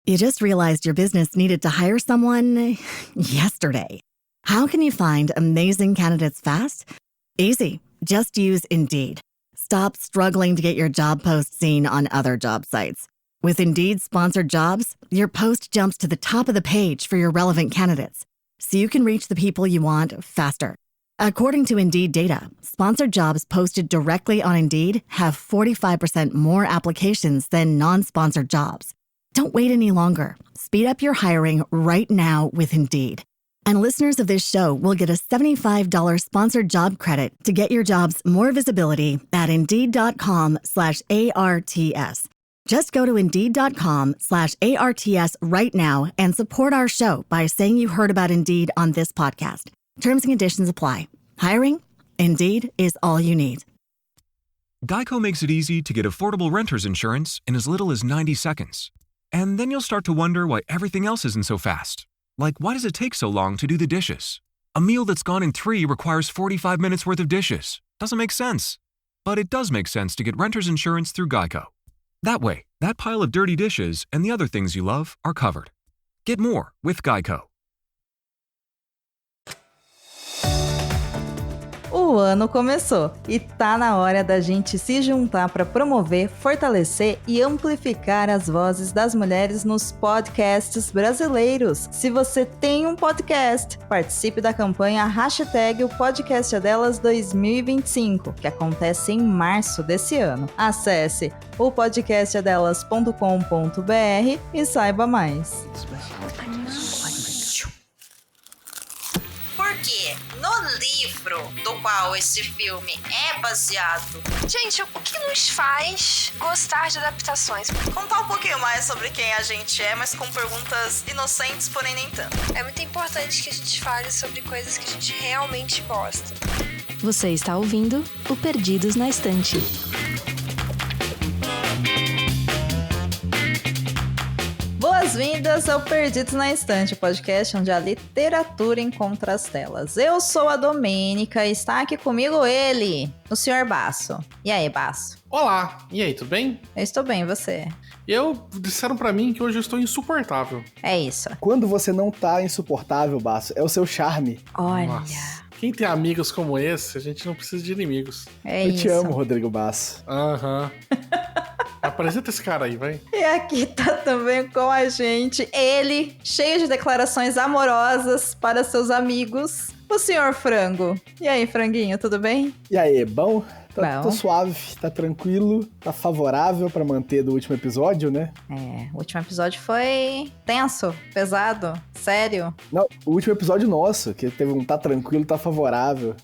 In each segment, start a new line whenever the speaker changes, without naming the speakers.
You just realized your business needed to hire someone yesterday. How can you find amazing candidates fast? Easy. Just use Indeed. Stop struggling to get your job post seen on other job sites. With Indeed sponsored jobs, your post jumps to the top of the page for your relevant candidates, so you can reach the people you want faster. According to Indeed data, sponsored jobs posted directly on Indeed have 45% more applications than non-sponsored jobs. Don't wait any longer. Speed up your hiring right now with Indeed. And listeners of this show will get a $75 sponsored job credit to get your jobs more visibility at Indeed.com/ARTS. Just go to Indeed.com/ARTS right now and support our show by saying you heard about Indeed on this podcast. Terms and conditions apply. Hiring? Indeed is all you need.
Geico makes it easy to get affordable renter's insurance in as little as 90 seconds. And then you'll start to wonder why everything else isn't so fast. Like, why does it take so long to do the dishes? A meal that's gone in 3 requires 45 minutes worth of dishes. Doesn't make sense. But it does make sense to get renter's insurance through Geico. That way, that pile of dirty dishes and the other things you love are covered. Get more with Geico.
O ano começou e tá na hora da gente se juntar para promover, fortalecer e amplificar as vozes das mulheres nos podcasts brasileiros. Se você tem um podcast, participe da campanha hashtag o podcast é delas 2025, que acontece em março desse ano. Acesse o podcastadelas.com.br e saiba mais.
Porque no livro do qual esse filme é baseado...
Gente, o que nos faz gostar de adaptações?
Contar um pouquinho mais sobre quem a gente é, mas com perguntas inocentes, porém nem tanto.
É muito importante que a gente fale sobre coisas que a gente realmente gosta.
Você está ouvindo o Perdidos na Estante.
Boas-vindas ao Perdidos na Estante, podcast onde a literatura encontra as telas. Eu sou a Domênica e está aqui comigo ele, o Sr. Basso. E aí, Basso?
Olá, e aí, tudo bem?
Eu estou bem, e você?
Disseram pra mim que hoje eu estou insuportável.
É isso.
Quando você não tá insuportável, Basso, é o seu charme.
Olha...
Nossa. Quem tem amigos como esse, a gente não precisa de inimigos.
É
eu
isso.
te amo, Rodrigo Basso.
Aham. Apresenta esse cara aí, vai.
E aqui tá também com a gente ele, cheio de declarações amorosas para seus amigos, o Sr. Frango. E aí, Franguinho, tudo bem?
E aí, bom?
Bom.
Tô suave, tá tranquilo, tá favorável pra manter do último episódio, né?
É, o último episódio foi tenso, pesado, sério.
Não, o último episódio nosso, que teve um tá tranquilo, tá favorável.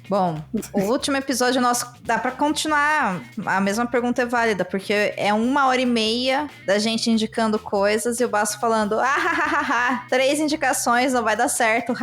Bom, o último episódio nosso, dá pra continuar, a mesma pergunta é válida, porque é 1h30 da gente indicando coisas e o Basso falando, 3 indicações, não vai dar certo,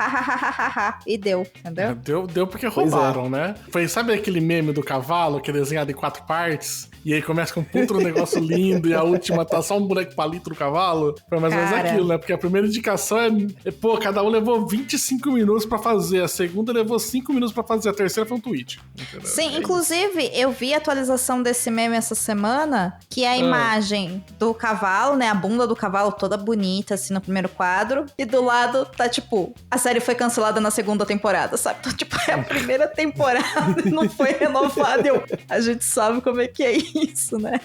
e deu, entendeu?
Deu porque roubaram, né? Foi, sabe aquele meme do cavalo, que é desenhado em 4 partes? E aí começa com um puto negócio lindo e a última tá só um boneco palito do cavalo. Foi mais ou menos aquilo, né? Porque a primeira indicação pô, cada um levou 25 minutos pra fazer, a segunda levou 5 minutos pra fazer, a terceira foi um tweet. Entendeu?
Sim, inclusive, eu vi a atualização desse meme essa semana, que é a imagem do cavalo, né? A bunda do cavalo toda bonita, assim, no primeiro quadro. E do lado tá, tipo, a série foi cancelada na segunda temporada, sabe? Então, tipo, é a primeira temporada, não foi renovada. A gente sabe como é que é isso, né?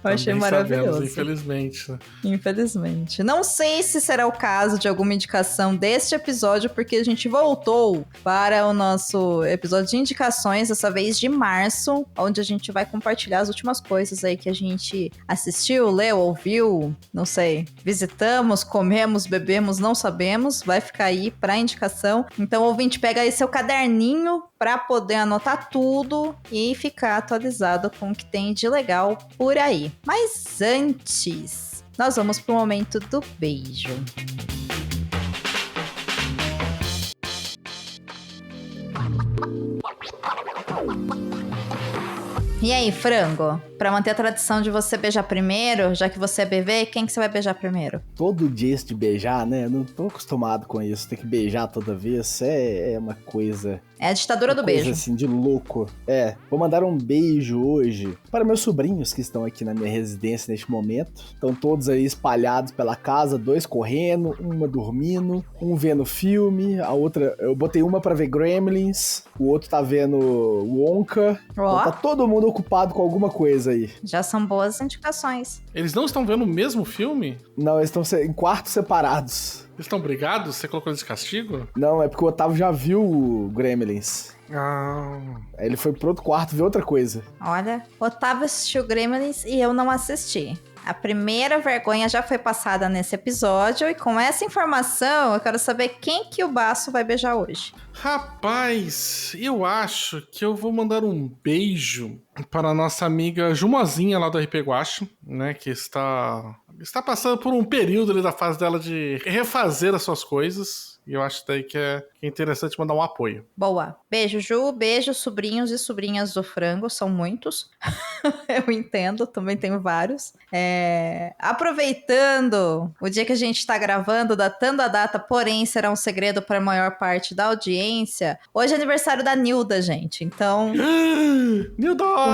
Eu achei maravilhoso.
Sabemos, infelizmente.
Infelizmente. Não sei se será o caso de alguma indicação deste episódio, porque a gente voltou para o nosso episódio de indicações, dessa vez de março, onde a gente vai compartilhar as últimas coisas aí que a gente assistiu, leu, ouviu, não sei, visitamos, comemos, bebemos, não sabemos, vai ficar aí para indicação. Então, ouvinte, pega aí seu caderninho para poder anotar tudo e ficar atualizado com o que tem de legal por aí. Mas antes, nós vamos pro momento do beijo. E aí, frango? Pra manter a tradição de você beijar primeiro, já que você é bebê, quem que você vai beijar primeiro?
Todo dia isso de beijar, né? Não tô acostumado com isso. Ter que beijar toda vez é uma coisa...
É a ditadura do beijo.
Coisa assim, de louco. Vou mandar um beijo hoje para meus sobrinhos que estão aqui na minha residência neste momento. Estão todos aí espalhados pela casa, 2 correndo, uma dormindo, um vendo filme, a outra... Eu botei uma pra ver Gremlins, o outro tá vendo Wonka. Então tá todo mundo ocupado com alguma coisa aí.
Já são boas indicações.
Eles não estão vendo o mesmo filme?
Não, eles estão em quartos separados.
Eles estão brigados? Você colocou eles de castigo?
Não, é porque o Otávio já viu o Gremlins. Aí ele foi pro outro quarto ver outra coisa.
Olha, Otávio assistiu Gremlins e eu não assisti. A primeira vergonha já foi passada nesse episódio e com essa informação eu quero saber quem que o Baço vai beijar hoje.
Rapaz, eu acho que eu vou mandar um beijo para a nossa amiga Jumozinha lá do RP Guacha, né, que está passando por um período ali da fase dela de refazer as suas coisas. E eu acho daí que é interessante mandar um apoio.
Boa. Beijo, Ju. Beijo, sobrinhos e sobrinhas do frango. São muitos. Eu entendo. Também tenho vários. Aproveitando o dia que a gente tá gravando, datando a data, porém será um segredo para a maior parte da audiência. Hoje é aniversário da Nilda, gente. Então...
Nildoca!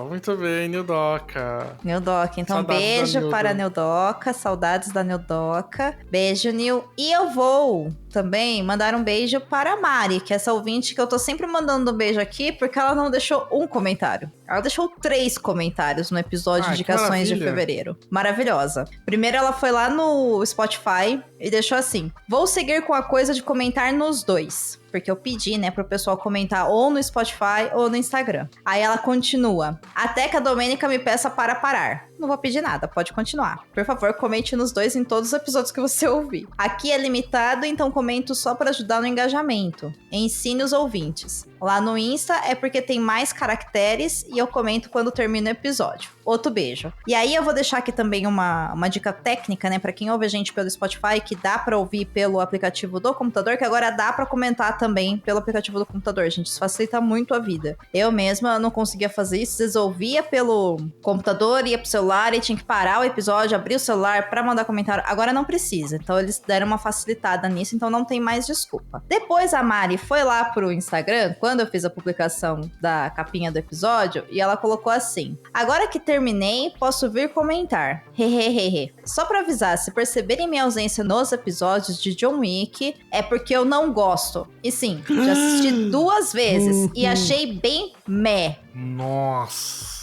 Muito bem, Nildoca.
Nildoca. Então,
Saudades
beijo para a Nildoca. Saudades da Nildoca. Beijo, Nil. E eu vou também mandar um beijo para a Mari, que é essa ouvinte que eu tô sempre mandando um beijo aqui, porque ela não deixou um comentário. Ela deixou 3 comentários no episódio de Indicações de Fevereiro. Maravilhosa. Primeiro ela foi lá no Spotify e deixou assim: vou seguir com a coisa de comentar nos 2. Porque eu pedi, né, pro pessoal comentar ou no Spotify ou no Instagram. Aí ela continua: até que a Domênica me peça para parar. Não vou pedir nada, pode continuar. Por favor, comente nos 2 em todos os episódios que você ouvir. Aqui é limitado, então comento só para ajudar no engajamento. Ensine os ouvintes. Lá no Insta é porque tem mais caracteres e eu comento quando termina o episódio. Outro beijo. E aí eu vou deixar aqui também uma dica técnica, né, para quem ouve a gente pelo Spotify, que dá para ouvir pelo aplicativo do computador, que agora dá para comentar também pelo aplicativo do computador, gente. Isso facilita muito a vida. Eu mesma não conseguia fazer isso, às vezes ouvia pelo computador, ia pro celular e tinha que parar o episódio, abrir o celular para mandar comentário. Agora não precisa. Então eles deram uma facilitada nisso, então não tem mais desculpa. Depois a Mari foi lá pro Instagram, quando eu fiz a publicação da capinha do episódio, e ela colocou assim: agora que terminei, posso vir comentar. Hehehehe. Só pra avisar, se perceberem minha ausência nos episódios de John Wick, é porque eu não gosto. E sim, já assisti 2 vezes e achei bem meh.
Nossa.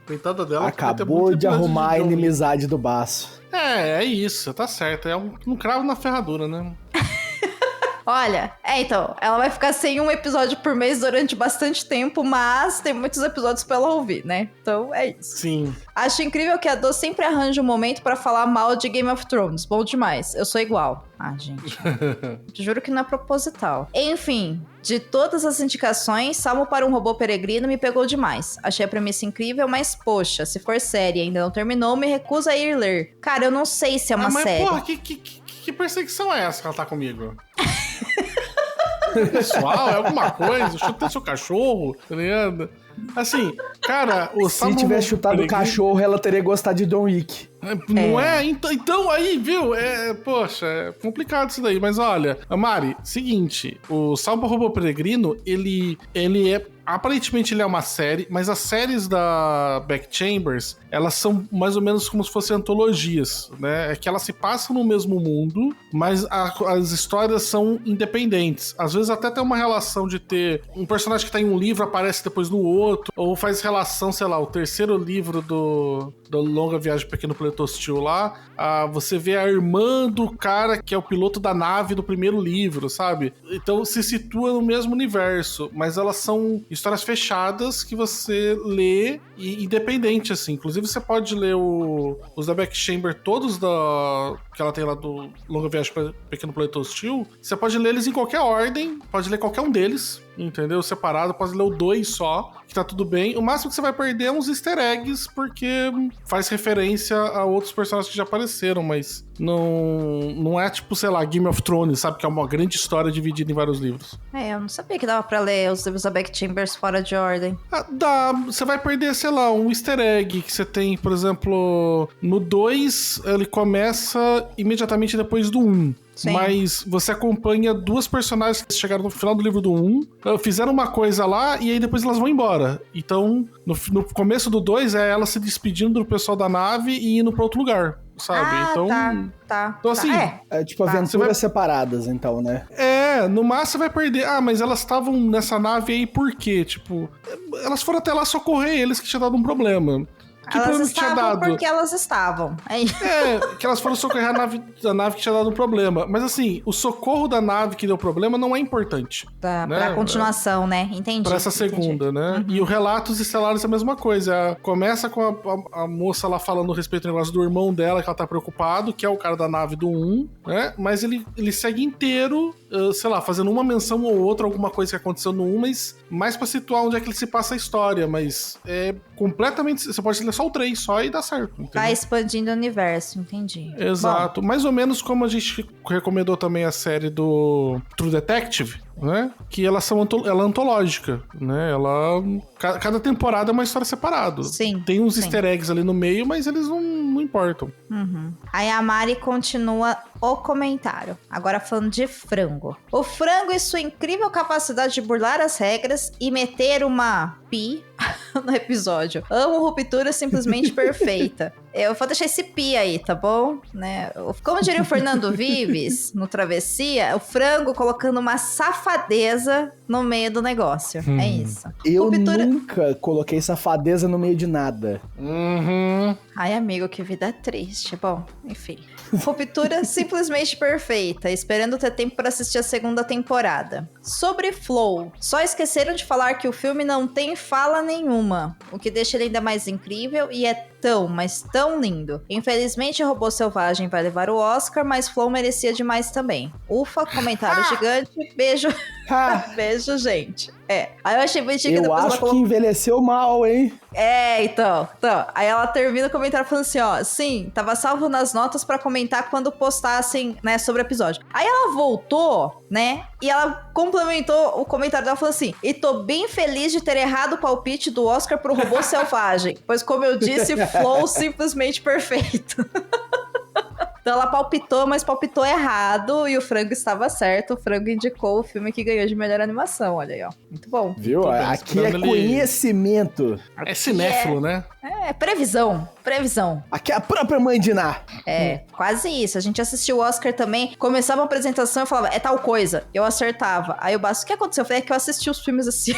Coitada dela.
Acabou de arrumar a inimizade do Baço.
É isso, tá certo. É um cravo na ferradura, né?
Olha, então, ela vai ficar sem um episódio por mês durante bastante tempo, mas tem muitos episódios pra ela ouvir, né? Então, é isso.
Sim.
Acho incrível que a Dô sempre arranja um momento pra falar mal de Game of Thrones. Bom demais. Eu sou igual. Ah, gente. Juro que não é proposital. Enfim, de todas as indicações, Salmo para um Robô Peregrino me pegou demais. Achei a premissa incrível, mas poxa, se for série e ainda não terminou, me recuso a ir ler. Cara, eu não sei se é uma série.
Mas, porra, que perseguição é essa que ela tá comigo? Pessoal, é alguma coisa? Chutei seu cachorro, tá ligado? Assim, cara, o
Se tivesse chutado o cachorro, ela teria gostado de John Wick.
Não é? Então aí, viu? Poxa, é complicado isso daí. Mas olha, Mari, seguinte, o Salmo Robô Peregrino, ele é... Aparentemente ele é uma série, mas as séries da Beck Chambers, elas são mais ou menos como se fossem antologias, né? É que elas se passam no mesmo mundo, mas as histórias são independentes. Às vezes até tem uma relação de ter um personagem que tá em um livro, aparece depois no outro, ou faz relação, sei lá, o terceiro livro do Longa Viagem Pequeno Planeta Hostil lá, você vê a irmã do cara que é o piloto da nave do primeiro livro, sabe? Então se situa no mesmo universo, mas elas são histórias fechadas que você lê e independente, assim. Inclusive, você pode ler os da Beck Chamber, todos que ela tem lá do Longa Viagem para Pequeno Planeta Hostil. Você pode ler eles em qualquer ordem, pode ler qualquer um deles. entendeu? Separado, pode ler o 2 só, que tá tudo bem. O máximo que você vai perder é uns easter eggs, porque faz referência a outros personagens que já apareceram, mas não é tipo, sei lá, Game of Thrones, sabe? Que é uma grande história dividida em vários livros.
Eu não sabia que dava pra ler os livros da Beck Chambers fora de ordem.
Dá, você vai perder, sei lá, um easter egg que você tem, por exemplo, no 2, ele começa imediatamente depois do 1.
Sim.
Mas você acompanha duas personagens que chegaram no final do livro do 1, fizeram uma coisa lá e aí depois elas vão embora. Então, no começo do 2 é ela se despedindo do pessoal da nave e indo pra outro lugar, sabe? Então,
tá.
Então assim...
É tipo aventuras separadas, então, né?
No máximo você vai perder. Mas elas estavam nessa nave aí por quê? Tipo, elas foram até lá socorrer eles que tinha dado um problema. Que
elas
problema que tinha
estavam
dado?
porque elas estavam.
Que elas foram socorrer a nave que tinha dado um problema. Mas assim, o socorro da nave que deu problema não é importante.
Tá,
né?
Pra continuação, né? Entendi.
Pra essa segunda, né? Uhum. E o Relatos Estelares é a mesma coisa. Começa com a moça lá falando a respeito do negócio do irmão dela, que ela tá preocupado, que é o cara da nave do 1, né? Mas ele segue inteiro, sei lá, fazendo uma menção ou outra, alguma coisa que aconteceu no 1, mas mais pra situar onde é que ele se passa a história. Mas é completamente... Você pode ler só o 3 só e dá certo. Entendeu?
Vai expandindo o universo, entendi.
Exato. Bom, mais ou menos como a gente recomendou também a série do True Detective, né? Que ela é antológica, né? Cada temporada é uma história separada.
Sim.
Tem uns easter eggs ali no meio, mas eles não importam.
Uhum. Aí a Mari continua o comentário. Agora falando de frango. O frango e sua incrível capacidade de burlar as regras e meter uma pi no episódio. Amo ruptura simplesmente perfeita. Eu vou deixar esse pi aí, tá bom? Né? Como diria o Fernando Vives, no Travessia, o frango colocando uma safadeza no meio do negócio. É isso.
Eu nunca coloquei safadeza no meio de nada.
Ai, amigo, que vida triste. Bom, enfim. Ruptura simplesmente perfeita, esperando ter tempo para assistir a segunda temporada. Sobre Flow, só esqueceram de falar que o filme não tem fala nenhuma, o que deixa ele ainda mais incrível e é tão, mas tão lindo. Infelizmente, Robô Selvagem vai levar o Oscar, mas Flow merecia demais também. Ufa, comentário gigante, beijo. Beijo, gente. Aí eu achei bonitinho que
depois ela colocou... que envelheceu mal, hein?
Então. Aí ela termina o comentário falando assim, ó, sim, tava salvo nas notas pra comentar quando postassem, né, sobre o episódio. Aí ela voltou, né, e ela complementou o comentário dela falando assim, e tô bem feliz de ter errado o palpite do Oscar pro Robô Selvagem, pois como eu disse, Flow simplesmente perfeito. Então ela palpitou, mas palpitou errado e o frango estava certo. O frango indicou o filme que ganhou de melhor animação. Olha aí, ó. Muito bom.
Viu? Aqui é conhecimento.
É cinéfilo, né?
É previsão.
Aqui é a própria mãe de Ná.
Quase isso. A gente assistiu o Oscar também. Começava uma apresentação e falava, é tal coisa. Eu acertava. Aí o Basso, o que aconteceu? Eu falei, é que eu assisti os filmes assim.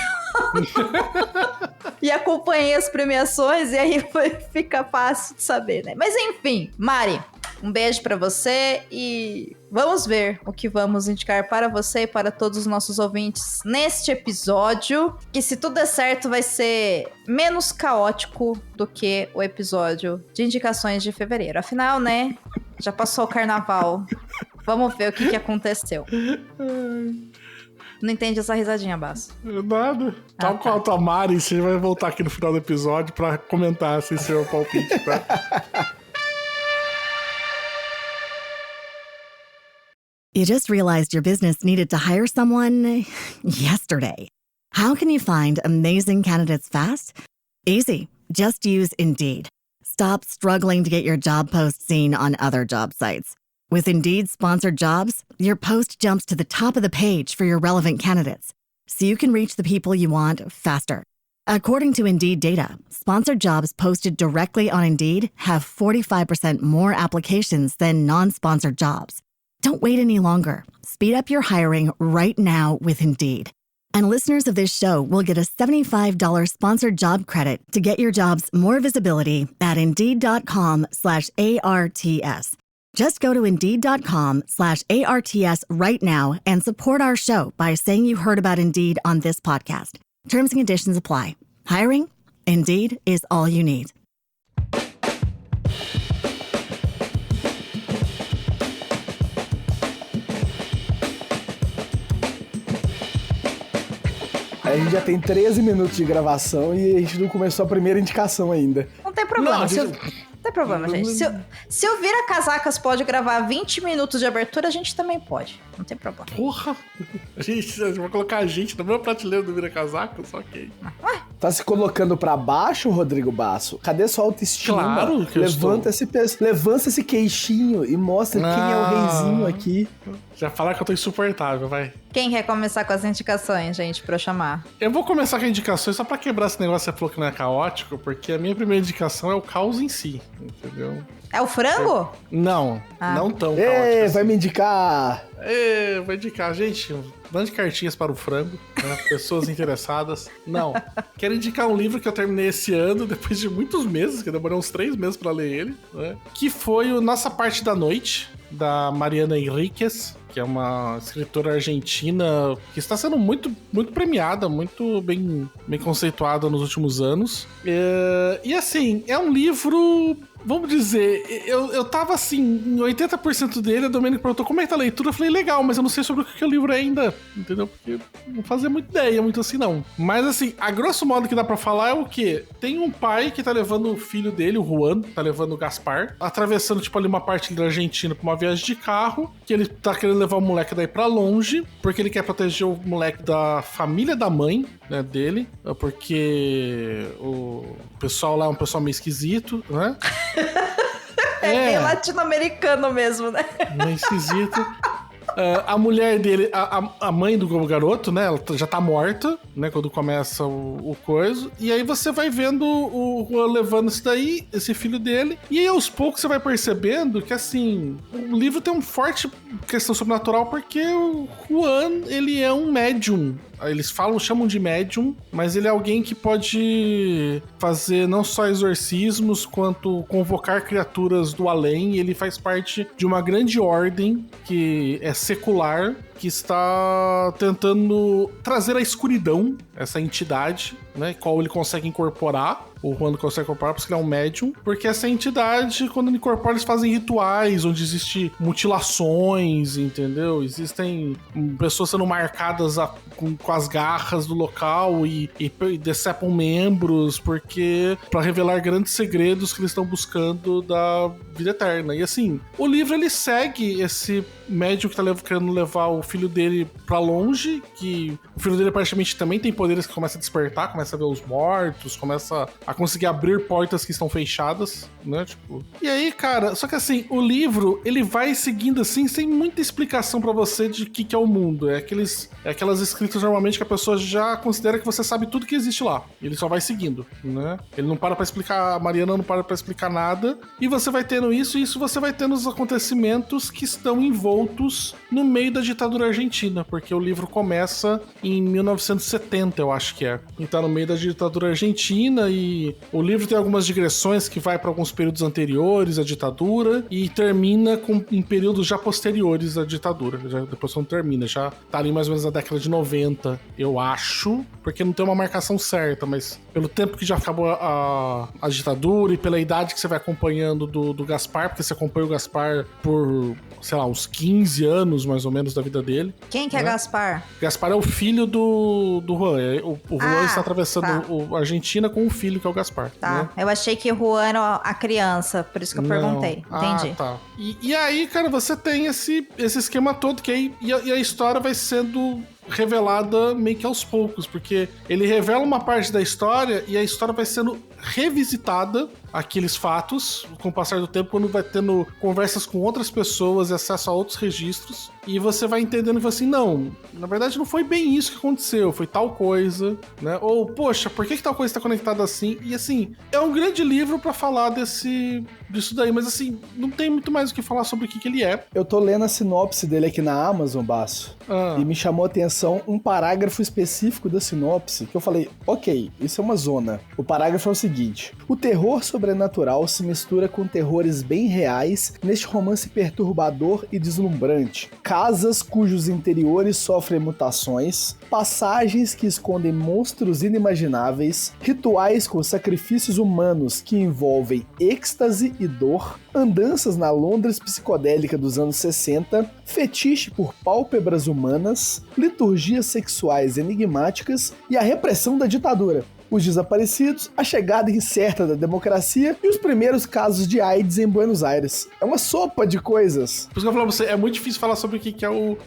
E acompanhei as premiações e aí fica fácil de saber, né? Mas enfim, Mari, um beijo pra você e vamos ver o que vamos indicar para você e para todos os nossos ouvintes neste episódio, que se tudo der certo vai ser menos caótico do que o episódio de indicações de fevereiro. Afinal, né, já passou o carnaval. Vamos ver o que aconteceu. Não entende essa risadinha, Basso?
Nada. Tal qual a Mari, você vai voltar aqui no final do episódio pra comentar esse seu palpite, tá?
You just realized your business needed to hire someone yesterday. How can you find amazing candidates fast? Easy. Just use Indeed. Stop struggling to get your job post seen on other job sites. With Indeed sponsored jobs, your post jumps to the top of the page for your relevant candidates, so you can reach the people you want faster. According to Indeed data, sponsored jobs posted directly on Indeed have 45% more applications than non-sponsored jobs. Don't wait any longer. Speed up your hiring right now with Indeed. And listeners of this show will get a $75 sponsored job credit to get your jobs more visibility at Indeed.com/ARTS. Just go to Indeed.com/ARTS right now and support our show by saying you heard about Indeed on this podcast. Terms and conditions apply. Hiring? Indeed is all you need.
gente já tem 13 minutos de gravação e a gente não começou a primeira indicação ainda.
Não tem problema.
Não,
Não tem problema, gente. Se o Vira Casacas pode gravar 20 minutos de abertura, a gente também pode. Não tem problema.
Porra! Gente, vai colocar a gente na mesma prateleira do Vira Casacas? Ok.
Tá se colocando pra baixo, Rodrigo Basso? Cadê sua autoestima?
Claro que
levanta esse queixinho e mostra quem é o reizinho aqui.
Já falaram que eu tô insuportável, vai.
Quem quer começar com as indicações, gente, pra eu chamar?
Eu vou começar com indicações só pra quebrar esse negócio que você falou que não é caótico, porque a minha primeira indicação é o caos em si, entendeu?
É o frango?
Não, não tão caótico.
Ei,
assim.
vai me indicar!
Vou indicar, gente, mande cartinhas para o frango, né? Pessoas interessadas. Não, quero indicar um livro que eu terminei esse ano, depois de muitos meses, que eu demorei uns 3 meses para ler ele, né? Que foi o Nossa Parte da Noite, da Mariana Enríquez, que é uma escritora argentina que está sendo muito, muito premiada, muito bem conceituada nos últimos anos. E assim, é um livro... Vamos dizer, eu tava assim, em 80% dele, a Domênico perguntou como é que tá a leitura, eu falei, legal, mas eu não sei sobre o que é o livro ainda, entendeu? Porque não fazia muita ideia, muito assim não. Mas assim, a grosso modo que dá pra falar é o quê? Tem um pai que tá levando o filho dele, o Juan, tá levando o Gaspar, atravessando tipo ali uma parte da Argentina pra uma viagem de carro, que ele tá querendo levar o moleque daí pra longe, porque ele quer proteger o moleque da família da mãe, né, dele, porque o pessoal lá é um pessoal meio esquisito, né?
É bem latino-americano mesmo, né?
Meio esquisito. A mulher dele, a mãe do garoto, né? Ela já tá morta, né? Quando começa o coisa. E aí você vai vendo o Juan levando isso daí, esse filho dele. E aí aos poucos você vai percebendo que, assim, o livro tem uma forte questão sobrenatural porque o Juan, ele é um médium. Eles chamam de médium, mas ele é alguém que pode fazer não só exorcismos, quanto convocar criaturas do além. Ele faz parte de uma grande ordem que é secular, que está tentando trazer a escuridão, essa entidade, né, qual ele consegue incorporar. O Juan consegue incorporar porque ele é um médium, porque essa entidade, quando ele incorpora, eles fazem rituais onde existem mutilações, entendeu? Existem pessoas sendo marcadas com as garras do local e decepam membros, porque para revelar grandes segredos que eles estão buscando da vida eterna. E assim, o livro ele segue esse médium que tá querendo levar o filho dele pra longe, que o filho dele praticamente também tem poderes que começa a despertar, começa a ver os mortos, começa a conseguir abrir portas que estão fechadas, né, tipo... E aí, cara, só que assim, o livro, ele vai seguindo assim, sem muita explicação pra você de que é o mundo. É aquelas escritas normalmente que a pessoa já considera que você sabe tudo que existe lá. Ele só vai seguindo, né? Ele não para pra explicar, a Mariana não para pra explicar nada, e você vai tendo isso, e isso você vai tendo os acontecimentos que estão envoltos no meio da ditadura argentina, porque o livro começa em 1970, eu acho que é. E tá no meio da ditadura argentina, e o livro tem algumas digressões que vai para alguns períodos anteriores à ditadura e termina em períodos já posteriores à ditadura. Depois não termina, já tá ali mais ou menos na década de 90, eu acho, porque não tem uma marcação certa, mas pelo tempo que já acabou a ditadura e pela idade que você vai acompanhando do Gaspar, porque você acompanha o Gaspar por, sei lá, uns 15 anos mais ou menos da vida dele.
Quem que é Gaspar?
Gaspar é o filho do Juan. O Juan está atravessando a Argentina com o filho, que é o Gaspar.
Tá,
né?
Eu achei que o Juan era a criança, por isso que eu perguntei. Entendi.
Tá. E aí, cara, você tem esse esquema todo, que aí e a história vai sendo revelada meio que aos poucos, porque ele revela uma parte da história e a história vai sendo revisitada, aqueles fatos, com o passar do tempo, quando vai tendo conversas com outras pessoas e acesso a outros registros, e você vai entendendo que assim, não, na verdade não foi bem isso que aconteceu, foi tal coisa, né? Ou, poxa, por que tal coisa está conectada assim? E assim, é um grande livro pra falar disso daí, mas assim, não tem muito mais o que falar sobre o que ele é.
Eu tô lendo a sinopse dele aqui na Amazon, Basso, e me chamou a atenção um parágrafo específico da sinopse, que eu falei, ok, isso é uma zona. O parágrafo é o seguinte: o terror sobrenatural se mistura com terrores bem reais neste romance perturbador e deslumbrante. Casas cujos interiores sofrem mutações, passagens que escondem monstros inimagináveis, rituais com sacrifícios humanos que envolvem êxtase e dor, andanças na Londres psicodélica dos anos 60, fetiche por pálpebras humanas, liturgias sexuais enigmáticas e a repressão da ditadura. Os desaparecidos, a chegada incerta da democracia e os primeiros casos de AIDS em Buenos Aires. É uma sopa de coisas.
Por isso que eu falo pra você, é muito difícil falar sobre o que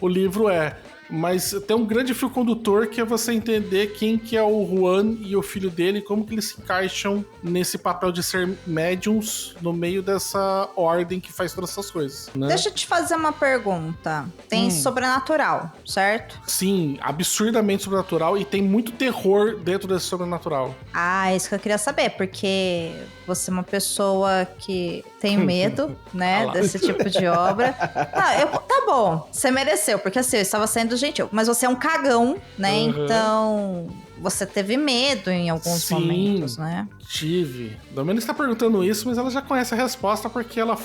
o livro é. Mas tem um grande fio condutor que é você entender quem que é o Juan e o filho dele, como que eles se encaixam nesse papel de ser médiums no meio dessa ordem que faz todas essas coisas, né?
Deixa eu te fazer uma pergunta. Tem sobrenatural, certo?
Sim, absurdamente sobrenatural e tem muito terror dentro desse sobrenatural.
Ah, isso que eu queria saber, porque você é uma pessoa que tem medo, né, desse tipo de obra. Tá bom, você mereceu, porque assim, eu estava sendo gentil, mas você é um cagão, né, então você teve medo em alguns momentos, né?
Tive. Domênica está perguntando isso, mas ela já conhece a resposta porque ela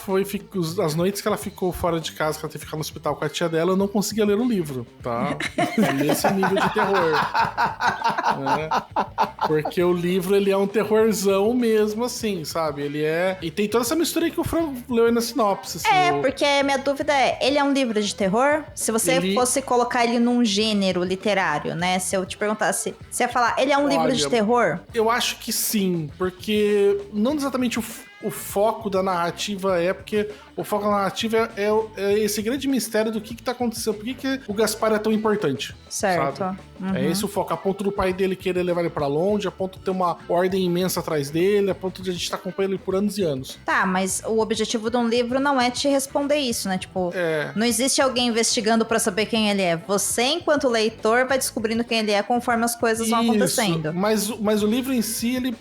as noites que ela ficou fora de casa, que ela teve que ficar no hospital com a tia dela, eu não conseguia ler o livro, tá? Nesse nível de terror. Né? Porque o livro, ele é um terrorzão mesmo, assim, sabe? Ele é... E tem toda essa mistura aí que o Fran leu aí na sinopse. Assim,
porque a minha dúvida é, ele é um livro de terror? Se você fosse colocar ele num gênero literário, né? Se eu te perguntasse, você ia falar, ele é um livro de terror?
Eu acho que sim, porque não exatamente o foco da narrativa porque o foco da narrativa é esse grande mistério do que tá acontecendo, por que o Gaspar é tão importante.
Certo.
Uhum. É esse o foco, a ponto do pai dele querer levar ele pra longe, a ponto de ter uma ordem imensa atrás dele, a ponto de a gente estar acompanhando ele por anos e anos.
Tá, mas o objetivo de um livro não é te responder isso, né? Tipo, não existe alguém investigando pra saber quem ele é. Você, enquanto leitor, vai descobrindo quem ele é conforme as coisas vão acontecendo.
Mas o livro em si, ele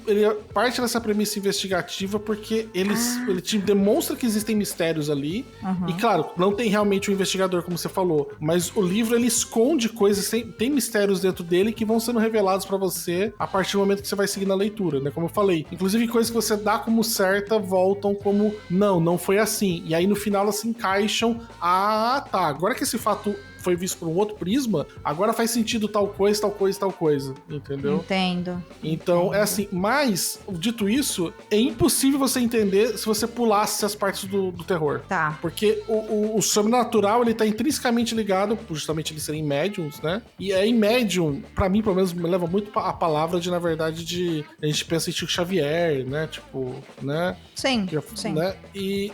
parte dessa premissa investigativa porque ele te demonstra que existem mistérios ali. E claro, não tem realmente um investigador, como você falou, mas o livro, ele esconde coisas, tem mistérios dentro dele que vão sendo revelados pra você a partir do momento que você vai seguindo a leitura, né? Como eu falei, inclusive coisas que você dá como certa voltam como não foi assim. E aí no final elas se encaixam. Tá, agora que esse fato foi visto por um outro prisma, agora faz sentido tal coisa, entendeu?
Entendo.
Então, é assim, mas, dito isso, é impossível você entender se você pulasse as partes do terror.
Tá.
Porque o sobrenatural, ele tá intrinsecamente ligado, por justamente eles serem médiums, né? E aí, médium, pra mim, pelo menos, me leva muito a palavra de, na verdade, a gente pensa em Chico Xavier, né? Tipo, né?
Sim, sim.
Né?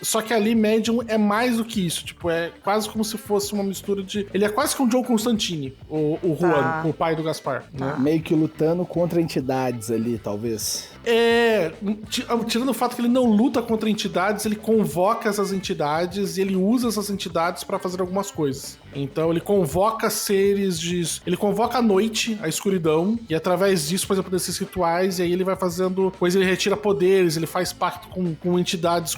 Só que ali, médium é mais do que isso, tipo, é quase como se fosse uma mistura de... Ele é quase que um John Constantine, o Juan, o pai do Gaspar. Né?
Meio que lutando contra entidades ali, talvez.
Tirando o fato que ele não luta contra entidades, ele convoca essas entidades e ele usa essas entidades pra fazer algumas coisas. Então ele convoca seres ele convoca a noite, a escuridão, e através disso, por exemplo, desses rituais, e aí ele vai fazendo coisa, ele retira poderes, ele faz pacto com entidades,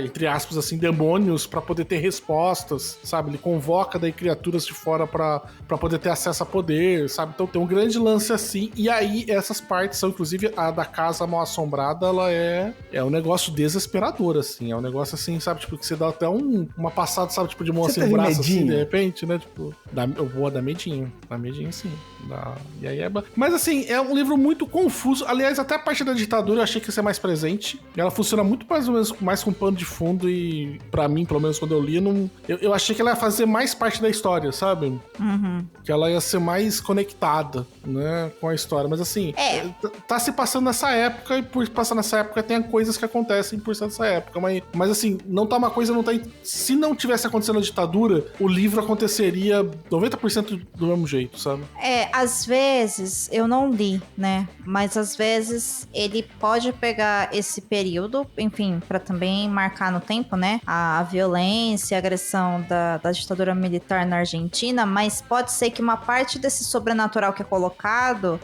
entre aspas, assim, demônios, pra poder ter respostas, sabe? Ele convoca daí criaturas de fora pra poder ter acesso a poder, sabe? Então tem um grande lance assim, e aí essas partes são, inclusive, a da Casa Mal Assombrada, ela é um negócio desesperador, assim, é um negócio assim, sabe? Tipo, que você dá até uma passada, sabe? Tipo, de mão sem braço, assim, de repente, né? Tipo, eu vou dar medinho, sim. E aí Mas assim, é um livro muito confuso. Aliás, até a parte da ditadura eu achei que ia ser mais presente. Ela funciona muito mais ou menos mais com pano de fundo e, pra mim, pelo menos quando eu li, eu achei que ela ia fazer mais parte da história, sabe? Que ela ia ser mais conectada, né, com a história. Mas assim, tá se passando nessa época, e por passar nessa época tem coisas que acontecem por ser nessa época. Mas assim, não tá uma coisa, não tá... Se não tivesse acontecendo a ditadura, o livro aconteceria 90% do mesmo jeito, sabe?
Às vezes, eu não li, né? Mas às vezes ele pode pegar esse período, enfim, pra também marcar no tempo, né? A violência, a agressão da ditadura militar na Argentina, mas pode ser que uma parte desse sobrenatural que é colocado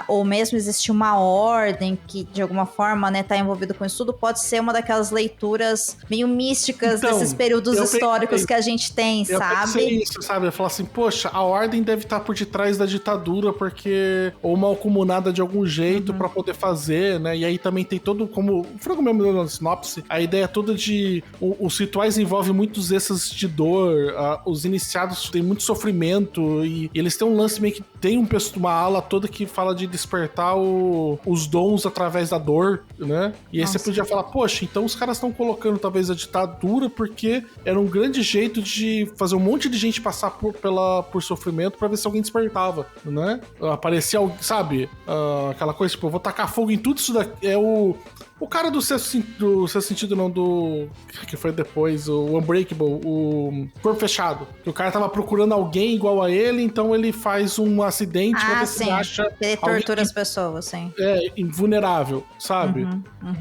ou mesmo existe uma ordem que de alguma forma, né, tá envolvido com isso tudo, pode ser uma daquelas leituras meio místicas desses períodos históricos que a gente tem, sabe?
Eu pensei isso, sabe? Eu falo assim, poxa, a ordem deve estar por detrás da ditadura porque ou malcomunada de algum jeito pra poder fazer, né? E aí também tem todo, como o Franco mesmo deu na sinopse, a ideia toda de os rituais envolvem muitos desses de dor, os viciados, tem muito sofrimento e eles têm um lance meio que tem uma ala toda que fala de despertar os dons através da dor, né? E aí você podia falar, poxa, então os caras estão colocando talvez a ditadura porque era um grande jeito de fazer um monte de gente passar por sofrimento pra ver se alguém despertava, né? Aparecia, sabe? Aquela coisa, tipo, eu vou tacar fogo em tudo isso daqui. É o cara do Sexto Sentido, não, que foi depois, o Unbreakable, o Corpo Fechado. Que o cara tava procurando alguém igual a ele, então ele faz um acidente pra ver se ele acha.
Ele tortura as pessoas, sim.
Invulnerável, sabe?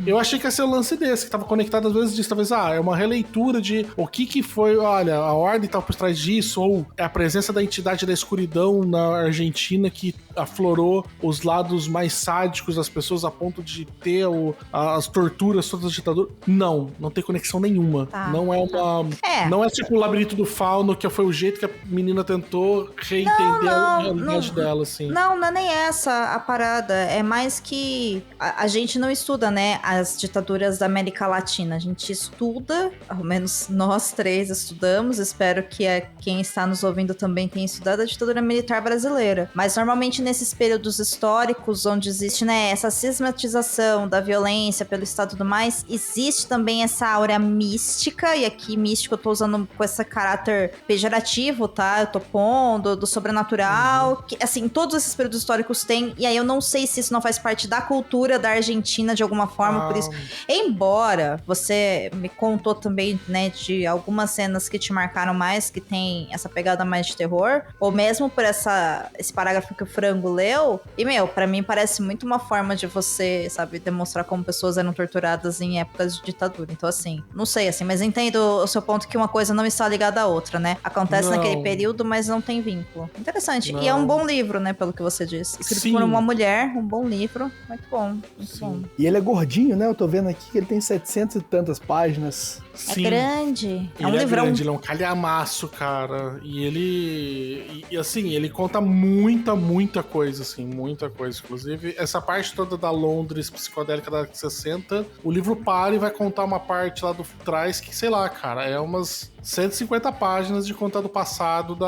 Eu achei que ia ser o lance desse, que tava conectado às vezes disso. Talvez, é uma releitura de o que foi, olha, a ordem tá por trás disso, ou é a presença da entidade da escuridão na Argentina que aflorou os lados mais sádicos das pessoas a ponto de ter as torturas, todas as ditaduras. Não tem conexão nenhuma. Não é uma... Não é tipo o Labirinto do Fauno, que foi o jeito que a menina tentou reentender a realidade dela, assim.
Não é nem essa a parada. É mais que a gente não estuda, né, as ditaduras da América Latina. A gente estuda, ao menos nós três estudamos, espero que quem está nos ouvindo também tenha estudado a ditadura militar brasileira. Mas normalmente nesses períodos históricos onde existe, né, essa sistematização da violência pelo Estado e tudo mais, existe também essa áurea mística, e aqui místico eu tô usando com esse caráter pejorativo, tá? Eu tô pondo, do sobrenatural, que, assim, todos esses períodos históricos têm, e aí eu não sei se isso não faz parte da cultura da Argentina de alguma forma, por isso. Embora você me contou também, né, de algumas cenas que te marcaram mais, que tem essa pegada mais de terror, ou mesmo por esse parágrafo que o Frango leu, e, pra mim parece muito uma forma de você, sabe, demonstrar como pessoas eram torturadas em épocas de ditadura. Então, assim, não sei, assim, mas entendo o seu ponto que uma coisa não está ligada à outra, né? Acontece naquele período, mas não tem vínculo. Interessante. E é um bom livro, né, pelo que você disse. Escrito por uma mulher, um bom livro. Muito bom, muito bom.
E ele é gordinho, né? Eu tô vendo aqui que ele tem 700 e tantas páginas.
É grande.
É um livrão. Grande, ele é um calhamaço, cara. E ele... E assim, ele conta muita coisa, assim. Muita coisa. Inclusive, essa parte toda da Londres psicodélica da 60, o livro para e vai contar uma parte lá do trás que, sei lá, cara, é umas 150 páginas de contar do passado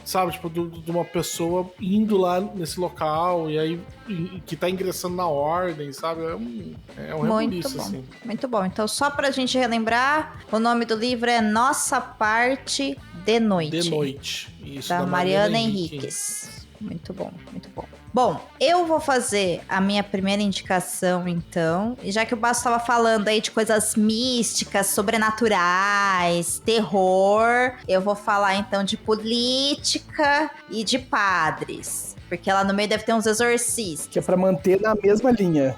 sabe, tipo, de uma pessoa indo lá nesse local e aí que tá ingressando na ordem, sabe? É um rebuliço, assim.
Muito bom. Então, só pra gente relembrar, o nome do livro é Nossa Parte de Noite.
De Noite. Isso,
da Mariana Henriques. Muito bom, muito bom. Bom, eu vou fazer a minha primeira indicação, então. E já que o Basso estava falando aí de coisas místicas, sobrenaturais, terror, eu vou falar, então, de política e de padres. Porque lá no meio deve ter uns exorcistas.
Que é pra manter na mesma linha.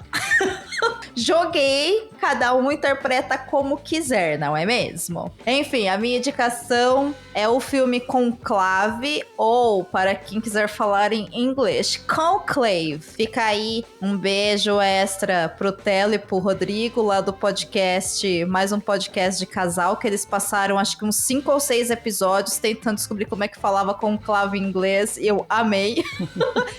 Joguei, cada um interpreta como quiser, não é mesmo? Enfim, a minha indicação é o filme Conclave, ou, para quem quiser falar em inglês, Conclave. Fica aí um beijo extra pro Telo e pro Rodrigo, lá do podcast, mais um podcast de casal, que eles passaram acho que uns 5 ou 6 episódios tentando descobrir como é que falava conclave em inglês, e eu amei.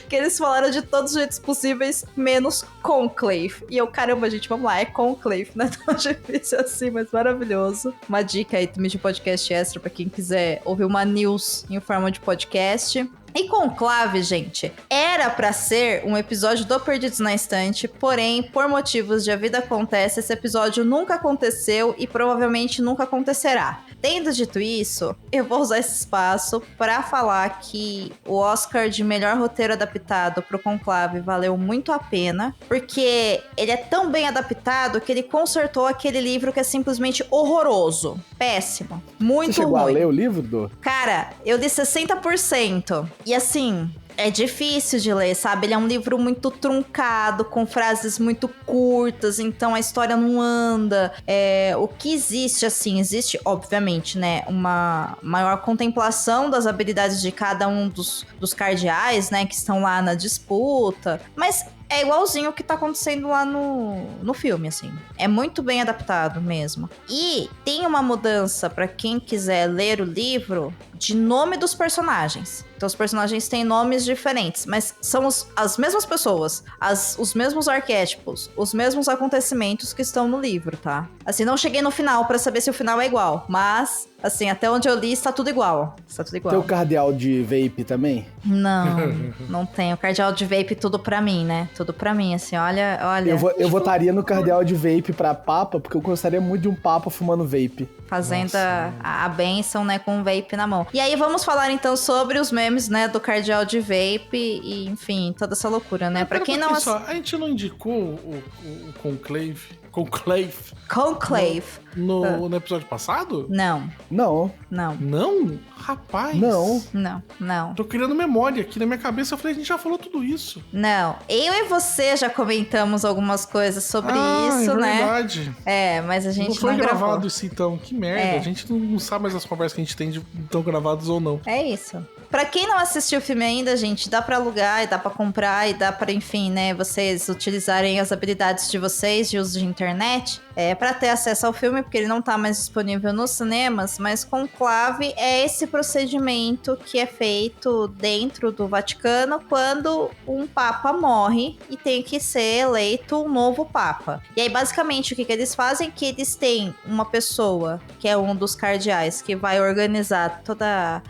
Que eles falaram de todos os jeitos possíveis, menos conclave. E eu, caramba, gente, vamos lá, é conclave, não é tão difícil assim, mas maravilhoso. Uma dica aí também de podcast extra pra quem quiser ouvir uma news em forma de podcast. E Conclave, gente, era pra ser um episódio do Perdidos na Estante, porém, por motivos de A Vida Acontece, esse episódio nunca aconteceu e provavelmente nunca acontecerá. Tendo dito isso, eu vou usar esse espaço para falar que o Oscar de melhor roteiro adaptado pro Conclave valeu muito a pena, porque ele é tão bem adaptado que ele consertou aquele livro que é simplesmente horroroso, péssimo, muito ruim.
Você chegou a ler o livro, Dô?
Cara, eu li 60%. E assim, é difícil de ler, sabe? Ele é um livro muito truncado, com frases muito curtas, então a história não anda. O que existe, assim, existe, obviamente, né, uma maior contemplação das habilidades de cada um dos cardeais, né, que estão lá na disputa, mas é igualzinho o que tá acontecendo lá no filme, assim. É muito bem adaptado mesmo. E tem uma mudança, pra quem quiser ler o livro, de nome dos personagens. Então os personagens têm nomes diferentes, mas são as mesmas pessoas, os mesmos arquétipos, os mesmos acontecimentos que estão no livro, tá? Assim, não cheguei no final pra saber se o final é igual, mas Assim, até onde eu li, está tudo igual. Está tudo igual.
Tem o cardeal de vape também?
Não tem. O cardeal de vape, tudo pra mim, né? Tudo pra mim, assim, olha.
Eu votaria no cardeal de vape pra papa, porque eu gostaria muito de um papa fumando vape.
Fazendo a bênção, né, com o vape na mão. E aí vamos falar então sobre os memes, né, do cardeal de vape e, enfim, toda essa loucura, né? Pra quem não...
A gente não indicou o Conclave?
Conclave.
No episódio passado?
Não.
Não.
Não? Rapaz.
Não.
Tô criando memória aqui na minha cabeça. Eu falei, a gente já falou tudo isso.
Não. Eu e você já comentamos algumas coisas sobre isso, né?
É verdade.
Mas a gente
não foi
gravou.
Gravado isso então. Que merda. A gente não sabe mais as conversas que a gente tem de estão gravadas ou não.
É isso. Pra quem não assistiu o filme ainda, gente, dá pra alugar e dá pra comprar e dá pra, enfim, né, vocês utilizarem as habilidades de vocês de uso de internet pra ter acesso ao filme, porque ele não tá mais disponível nos cinemas, mas Conclave é esse procedimento que é feito dentro do Vaticano quando um papa morre e tem que ser eleito um novo papa. E aí, basicamente, o que eles fazem é que eles têm uma pessoa, que é um dos cardeais, que vai organizar toda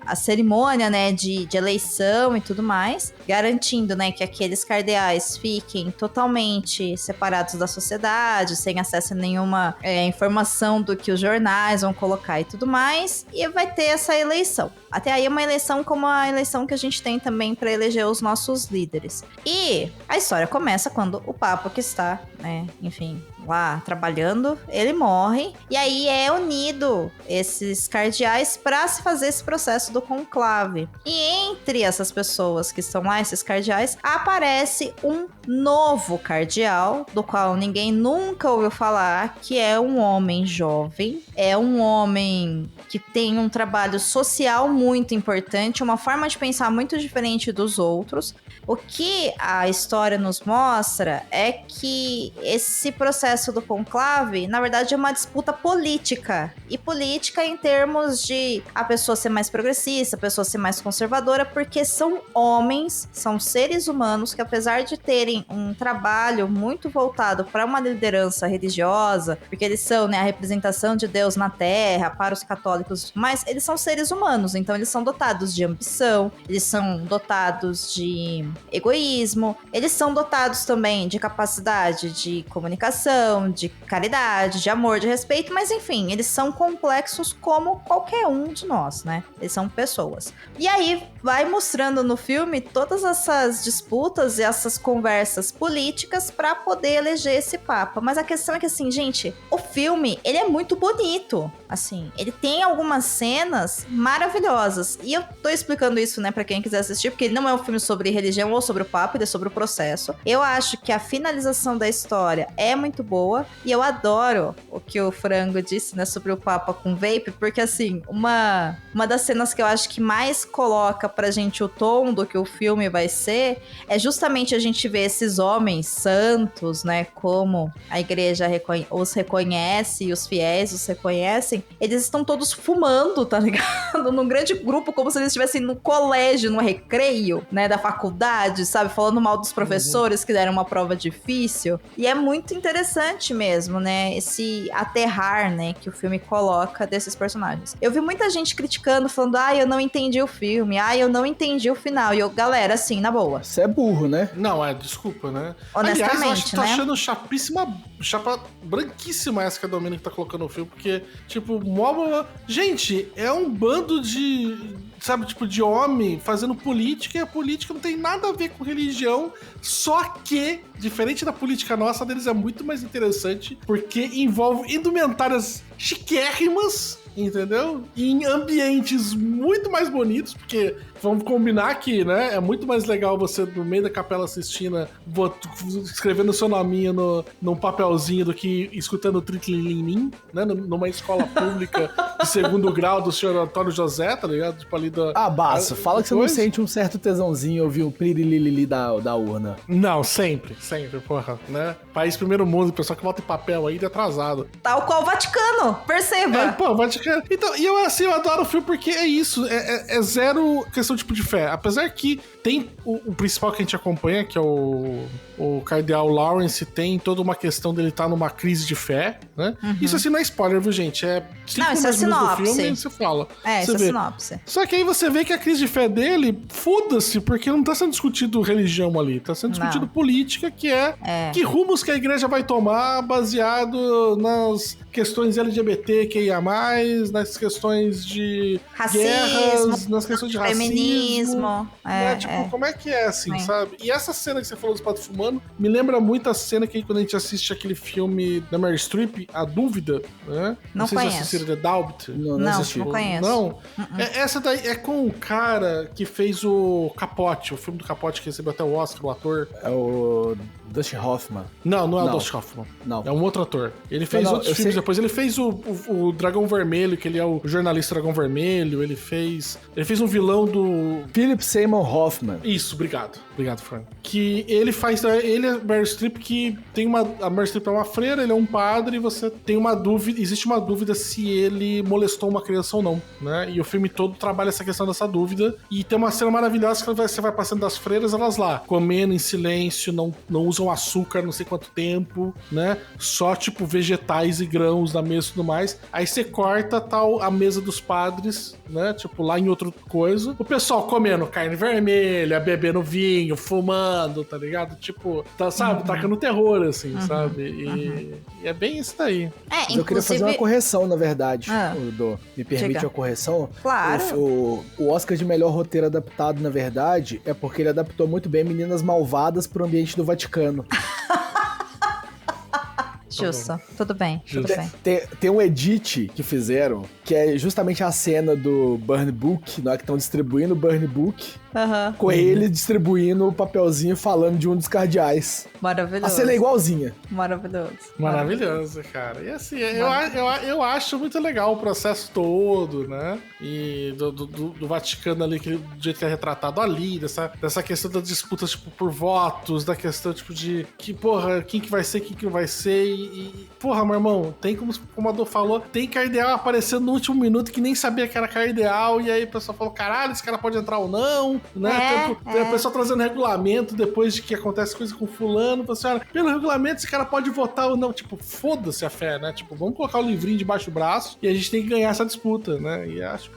a cerimônia, né, de eleição e tudo mais, garantindo, né, que aqueles cardeais fiquem totalmente separados da sociedade, sem acesso a nenhuma informação do que os jornais vão colocar e tudo mais, e vai ter essa eleição. Até aí é uma eleição como a eleição que a gente tem também para eleger os nossos líderes. E a história começa quando o Papa que está, né, enfim, lá trabalhando, ele morre, e aí é unido esses cardeais para se fazer esse processo do conclave. E entre essas pessoas que estão lá, esses cardeais, aparece um novo cardeal, do qual ninguém nunca ouviu falar, que é um homem jovem, é um homem que tem um trabalho social muito importante, uma forma de pensar muito diferente dos outros. O que a história nos mostra é que esse processo do conclave, na verdade, é uma disputa política. E política em termos de a pessoa ser mais progressista, a pessoa ser mais conservadora, porque são homens, são seres humanos que, apesar de terem um trabalho muito voltado para uma liderança religiosa, porque eles são, né, a representação de Deus na Terra, para os católicos, mas eles são seres humanos, então eles são dotados de ambição, eles são dotados de egoísmo, eles são dotados também de capacidade de comunicação, de caridade, de amor, de respeito, mas enfim, eles são complexos como qualquer um de nós, né? Eles são pessoas. E aí vai mostrando no filme todas essas disputas e essas conversas políticas para poder eleger esse papa. Mas a questão é que, assim, gente, o filme, ele é muito bonito. Assim, ele tem algumas cenas maravilhosas. E eu tô explicando isso, né, pra quem quiser assistir, porque ele não é um filme sobre religião ou sobre o papa, ele é sobre o processo. Eu acho que a finalização da história é muito boa. E eu adoro o que o Frango disse, né, sobre o papa com vape, porque, assim, uma das cenas que eu acho que mais coloca pra gente o tom do que o filme vai ser é justamente a gente ver esses homens santos, né, como a igreja os reconhece e os fiéis os reconhecem, eles estão todos fumando, tá ligado? Num grande grupo, como se eles estivessem no colégio, no recreio, né, da faculdade, sabe? Falando mal dos professores que deram uma prova difícil. E é muito interessante mesmo, né, esse aterrar, né, que o filme coloca desses personagens. Eu vi muita gente criticando, falando, eu não entendi o filme, eu não entendi o final. E eu, galera, assim, na boa.
Você é burro, né?
Não, desculpa, né?
Honestamente,
aliás, eu acho que tô
né?
achando chapa branquíssima essa que a Domênica tá colocando no filme, porque, tipo, gente, é um bando de, sabe, tipo, de homem fazendo política, e a política não tem nada a ver com religião, só que, diferente da política nossa, deles é muito mais interessante, porque envolve indumentárias chiquérrimas, entendeu? E em ambientes muito mais bonitos, porque vamos combinar que, né, é muito mais legal você, no meio da Capela Sistina, escrevendo seu nominho num papelzinho do que escutando o Tritlilinim, né, numa escola pública de segundo grau do senhor Antônio José, tá ligado? Tipo ali da...
Baço, fala que você não sente um certo tesãozinho ouvir o Pirililili da urna.
Não, sempre, porra, né? País primeiro mundo, o pessoal que volta em papel aí, atrasado.
Tal qual o Vaticano, perceba!
O Vaticano. Então, e eu adoro o filme porque é isso, é zero questão tipo de fé. Apesar que tem o principal que a gente acompanha, que é o o cardeal Lawrence tem toda uma questão dele estar numa crise de fé, né? Isso assim não é spoiler, viu, gente? É 5
isso é
minutos do
sinopse.
filme, você fala.
Isso é
vê.
sinopse.
Só que aí você vê que a crise de fé dele, foda-se, porque não tá sendo discutido religião ali, tá sendo discutido política, que é que rumos que a igreja vai tomar baseado nas questões LGBT, QIA+, nas questões de
racismo,
guerras, nas questões de
feminismo.
Né? Tipo, como é que é assim, sabe? E essa cena que você falou dos patos fumando me lembra muito a cena que quando a gente assiste aquele filme da Meryl Streep, A Dúvida, né?
Não
sei
conheço.
se vocês assistiram The Doubt.
Não conheço.
Não? Essa daí é com o cara que fez o Capote, o filme do Capote que recebeu até o Oscar, o ator.
É o Dustin Hoffman.
Não é o Dustin Hoffman.
Não.
É um outro ator. Ele fez outros filmes depois. Ele fez o Dragão Vermelho, que ele é o jornalista Dragão Vermelho. Ele fez um vilão do...
Philip Seymour Hoffman.
Isso, obrigado. Obrigado, Frank. Que ele faz... Ele é Meryl Streep que tem uma... A Meryl Streep é uma freira, ele é um padre e você tem uma dúvida... Existe uma dúvida se ele molestou uma criança ou não, né? E o filme todo trabalha essa questão dessa dúvida. E tem uma cena maravilhosa que você vai passando das freiras, elas lá, comendo em silêncio, não usam açúcar não sei quanto tempo, né? Só, tipo, vegetais e grãos na mesa e tudo mais. Aí você corta, tal, a mesa dos padres, né? Tipo, lá em outra coisa. O pessoal comendo carne vermelha, bebendo vinho, fumando, tá ligado? Tipo, sabe? Tacando terror, assim, sabe? E é bem isso daí.
Mas eu queria fazer uma correção, na verdade. Me permite a correção?
Claro.
O Oscar de melhor roteiro adaptado, na verdade, é porque ele adaptou muito bem Meninas Malvadas pro ambiente do Vaticano.
Justo. Tudo bem.
Tem um edit que fizeram, que é justamente a cena do Burn Book, na hora que estão distribuindo o Burn Book, com ele distribuindo o papelzinho falando de um dos cardeais.
Maravilhoso.
A cena é igualzinha.
Maravilhoso, cara. E assim, eu acho muito legal o processo todo, né? E do Vaticano ali, do jeito que é retratado ali, dessa questão da disputa, tipo, por votos, da questão, tipo, de que, porra, quem que vai ser, quem que não vai ser. Porra, meu irmão, tem como a Dô falou, tem cardeal aparecendo no último minuto que nem sabia que era cardeal, e aí o pessoal falou, caralho, esse cara pode entrar ou não, né? Tem a pessoa trazendo regulamento depois de que acontece coisa com fulano, falou assim, olha, pelo regulamento esse cara pode votar ou não, tipo, foda-se a fé, né? Tipo, vamos colocar o livrinho debaixo do braço e a gente tem que ganhar essa disputa, né? E acho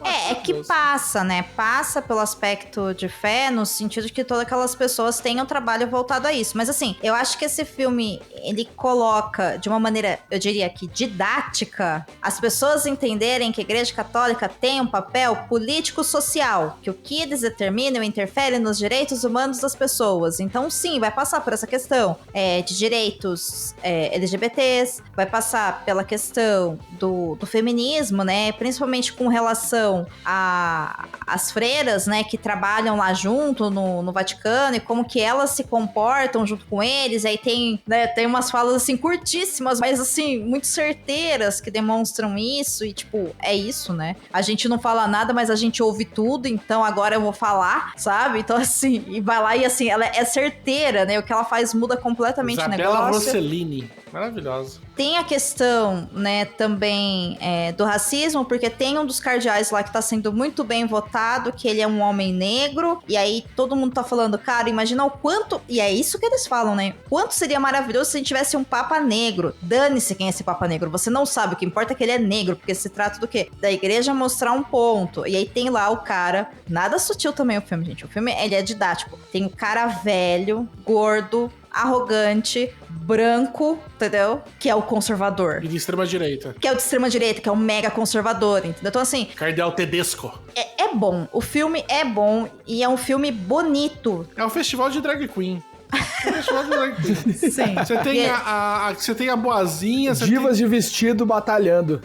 que passa, né? Passa pelo aspecto de fé, no sentido de que todas aquelas pessoas têm um trabalho voltado a isso. Mas assim, eu acho que esse filme, ele coloca de uma maneira, eu diria que didática, as pessoas entenderem que a Igreja Católica tem um papel político-social, que o que eles determinam interfere nos direitos humanos das pessoas. Então, sim, vai passar por essa questão de direitos LGBTs, vai passar pela questão do feminismo, né? Principalmente com relação às freiras, né? Que trabalham lá junto no Vaticano e como que elas se comportam junto com eles. Aí tem umas falas assim curtíssimas, mas assim, muito certeiras que demonstram isso. E tipo, é isso, né? A gente não fala nada, mas a gente ouve tudo, então agora eu vou falar, sabe? Então assim, e vai lá e assim, ela é certeira, né? O que ela faz muda completamente o negócio.
Isabella Rossellini, maravilhosa.
Tem a questão, né, também do racismo, porque tem um dos cardeais lá que tá sendo muito bem votado, que ele é um homem negro, e aí todo mundo tá falando, cara, imagina o quanto, e é isso que eles falam, né, quanto seria maravilhoso se a gente tivesse um papa negro. Dane-se quem é esse papa negro, você não sabe, o que importa é que ele é negro, porque se trata do quê? Da igreja mostrar um ponto, e aí tem lá o cara, nada sutil também o filme, gente, o filme, ele é didático, tem o cara velho, gordo, arrogante, branco, entendeu? Que é o conservador.
E de extrema-direita.
Que é o de extrema-direita, que é o mega conservador, entendeu? Então, assim...
Cardeal Tedesco.
É bom. O filme é bom e é um filme bonito.
É um festival de drag queen.
Sim.
Você tem a boazinha.
Divas de vestido batalhando.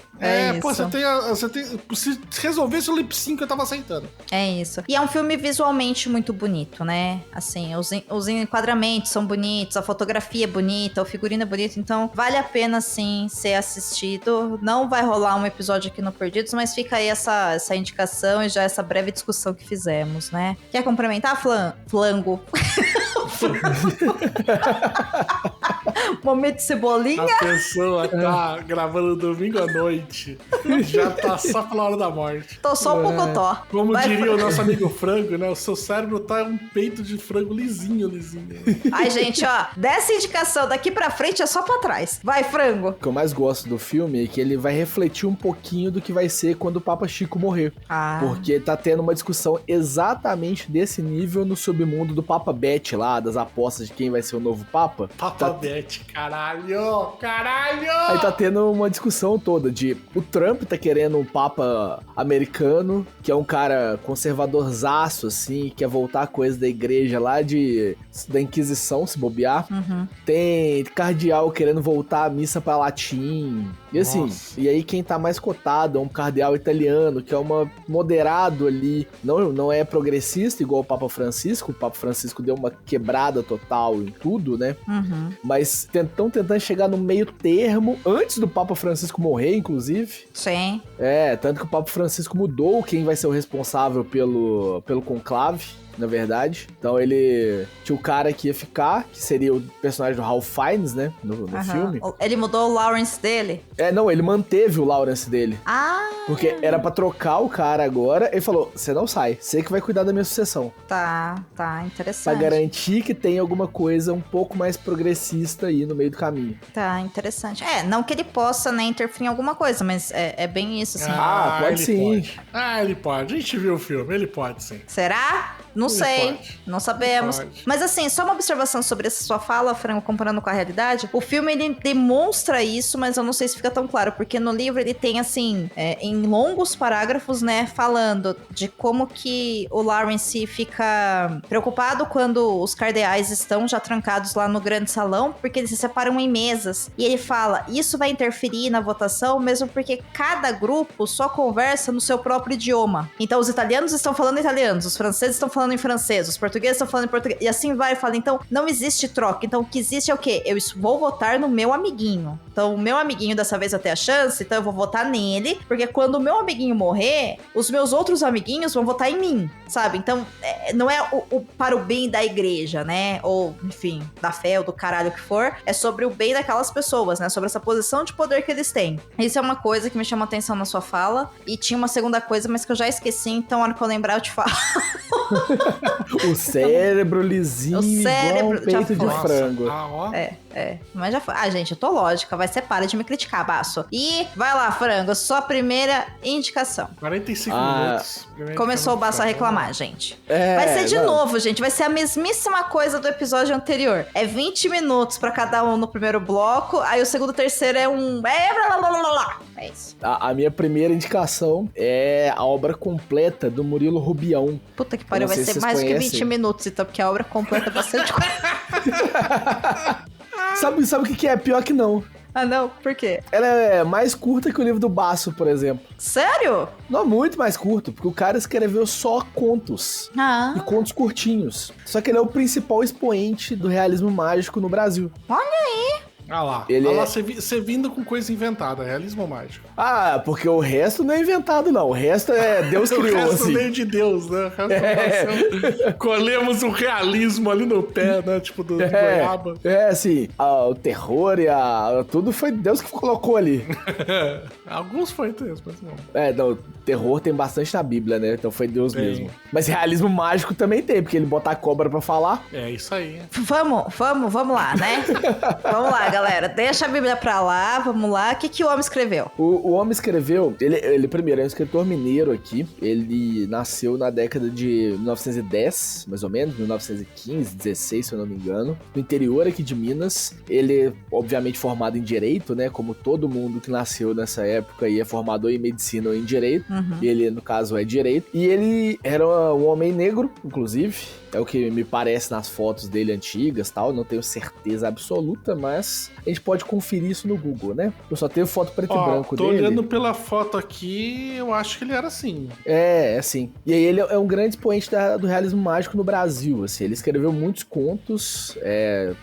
Você tem. Se resolvesse o lip sync, eu tava aceitando.
É isso. E é um filme visualmente muito bonito, né? Assim, os enquadramentos são bonitos, a fotografia é bonita, o figurino é bonito. Então, vale a pena, sim, ser assistido. Não vai rolar um episódio aqui no Perdidos, mas fica aí essa indicação e já essa breve discussão que fizemos, né? Quer complementar, Flango? Momento cebolinha.
A pessoa tá gravando domingo à noite. Já tá só pela hora da morte.
Tô só um pocotó.
Como diria o nosso amigo frango, né? O seu cérebro tá um peito de frango lisinho.
Ai, gente, ó. Dessa indicação daqui pra frente é só pra trás. Vai, frango.
O que eu mais gosto do filme é que ele vai refletir um pouquinho do que vai ser quando o Papa Chico morrer. Porque tá tendo uma discussão exatamente desse nível no submundo do Papa Bet lá, das apostas de quem vai ser o novo Papa.
Papa Bet, caralho!
Aí tá tendo uma discussão toda de... O Trump tá querendo um Papa americano, que é um cara conservadorzaço, assim, quer voltar a coisa da igreja lá da Inquisição, se bobear. Tem cardeal querendo voltar a missa pra latim. E assim, e aí quem tá mais cotado é um cardeal italiano, que é uma moderado ali, não é progressista igual o Papa Francisco. O Papa Francisco deu uma quebrada total em tudo, né? Mas estão tentando chegar no meio termo, antes do Papa Francisco morrer, inclusive.
Sim.
Tanto que o Papa Francisco mudou quem vai ser o responsável pelo conclave, na verdade. Então ele tinha o cara que ia ficar, que seria o personagem do Ralph Fiennes, né, no filme.
Ele mudou o Lawrence dele?
Não, ele manteve o Lawrence dele. Porque era pra trocar o cara agora, ele falou, você não sai, você que vai cuidar da minha sucessão.
Tá, interessante.
Pra garantir que tem alguma coisa um pouco mais progressista aí no meio do caminho.
Tá, interessante. Não que ele possa, né, interferir em alguma coisa, mas é bem isso, assim.
Pode sim.
Ele pode. A gente viu o filme, ele pode sim.
Será? Não sei, não sabemos. Mas assim, só uma observação sobre essa sua fala, Frango, comparando com a realidade. O filme, ele demonstra isso, mas eu não sei se fica tão claro, porque no livro ele tem, assim, em longos parágrafos, né, falando de como que o Lawrence fica preocupado quando os cardeais estão já trancados lá no grande salão, porque eles se separam em mesas. E ele fala, isso vai interferir na votação, mesmo porque cada grupo só conversa no seu próprio idioma. Então, os italianos estão falando italianos, os franceses estão falando em francês, os portugueses estão falando em português, e assim vai, fala, então não existe troca, então o que existe é o quê? Eu vou votar no meu amiguinho, então o meu amiguinho dessa vez vai ter a chance, então eu vou votar nele, porque quando o meu amiguinho morrer, os meus outros amiguinhos vão votar em mim, sabe? Então, não é para o bem da igreja, né, ou, enfim, da fé ou do caralho que for, é sobre o bem daquelas pessoas, né, sobre essa posição de poder que eles têm. Isso é uma coisa que me chama atenção na sua fala, e tinha uma segunda coisa, mas que eu já esqueci, então na hora que eu lembrar eu te falo.
O cérebro lisinho, igual um peito de frango.
Mas já foi. Gente, eu tô lógica, vai ser, para de me criticar, baço. E vai lá, frango, sua primeira indicação.
45 minutos.
Começou o baço a reclamar, gente. Vai ser de novo, gente, vai ser a mesmíssima coisa do episódio anterior. É 20 minutos pra cada um no primeiro bloco, aí o segundo e terceiro é um... É isso.
A minha primeira indicação é a obra completa do Murilo Rubião.
Puta que pariu, vai ser mais do que 20 minutos, então, porque a obra completa é bastante coisa.
Sabe o que é? Pior que não.
Não? Por quê?
Ela é mais curta que o livro do Baço, por exemplo.
Sério?
Não, muito mais curto, porque o cara escreveu só contos. E contos curtinhos. Só que ele é o principal expoente do realismo mágico no Brasil.
Olha aí!
Lá, você vindo com coisa inventada, realismo mágico.
Porque o resto não é inventado, não. O resto é Deus criou,
o resto
assim.
veio de Deus, né? Colhemos o realismo ali no pé, né? Tipo, do goiaba.
Assim, o terror e tudo foi Deus que colocou ali.
Alguns foi mesmo, mas não.
Não, terror tem bastante na Bíblia, né? Então foi Deus mesmo. Mas realismo mágico também tem, porque ele bota a cobra pra falar.
É isso aí.
Vamos lá, né? Vamos lá, galera. Deixa a Bíblia pra lá, vamos lá. O que o homem escreveu?
O homem escreveu, ele primeiro é um escritor mineiro aqui. Ele nasceu na década de 1910, mais ou menos, 1915, 16, se eu não me engano, no interior aqui de Minas. Ele, obviamente, formado em Direito, né? Como todo mundo que nasceu nessa época aí é formado em Medicina ou em Direito. Ele, no caso, é Direito. E ele era um homem negro, inclusive. É o que me parece nas fotos dele antigas e tal. Não tenho certeza absoluta, mas a gente pode conferir isso no Google, né? Eu só tenho foto preto e branco dele.
Tô olhando pela foto aqui, eu acho que ele era assim.
Sim. E aí ele é um grande expoente do realismo mágico no Brasil, assim. Ele escreveu muitos contos,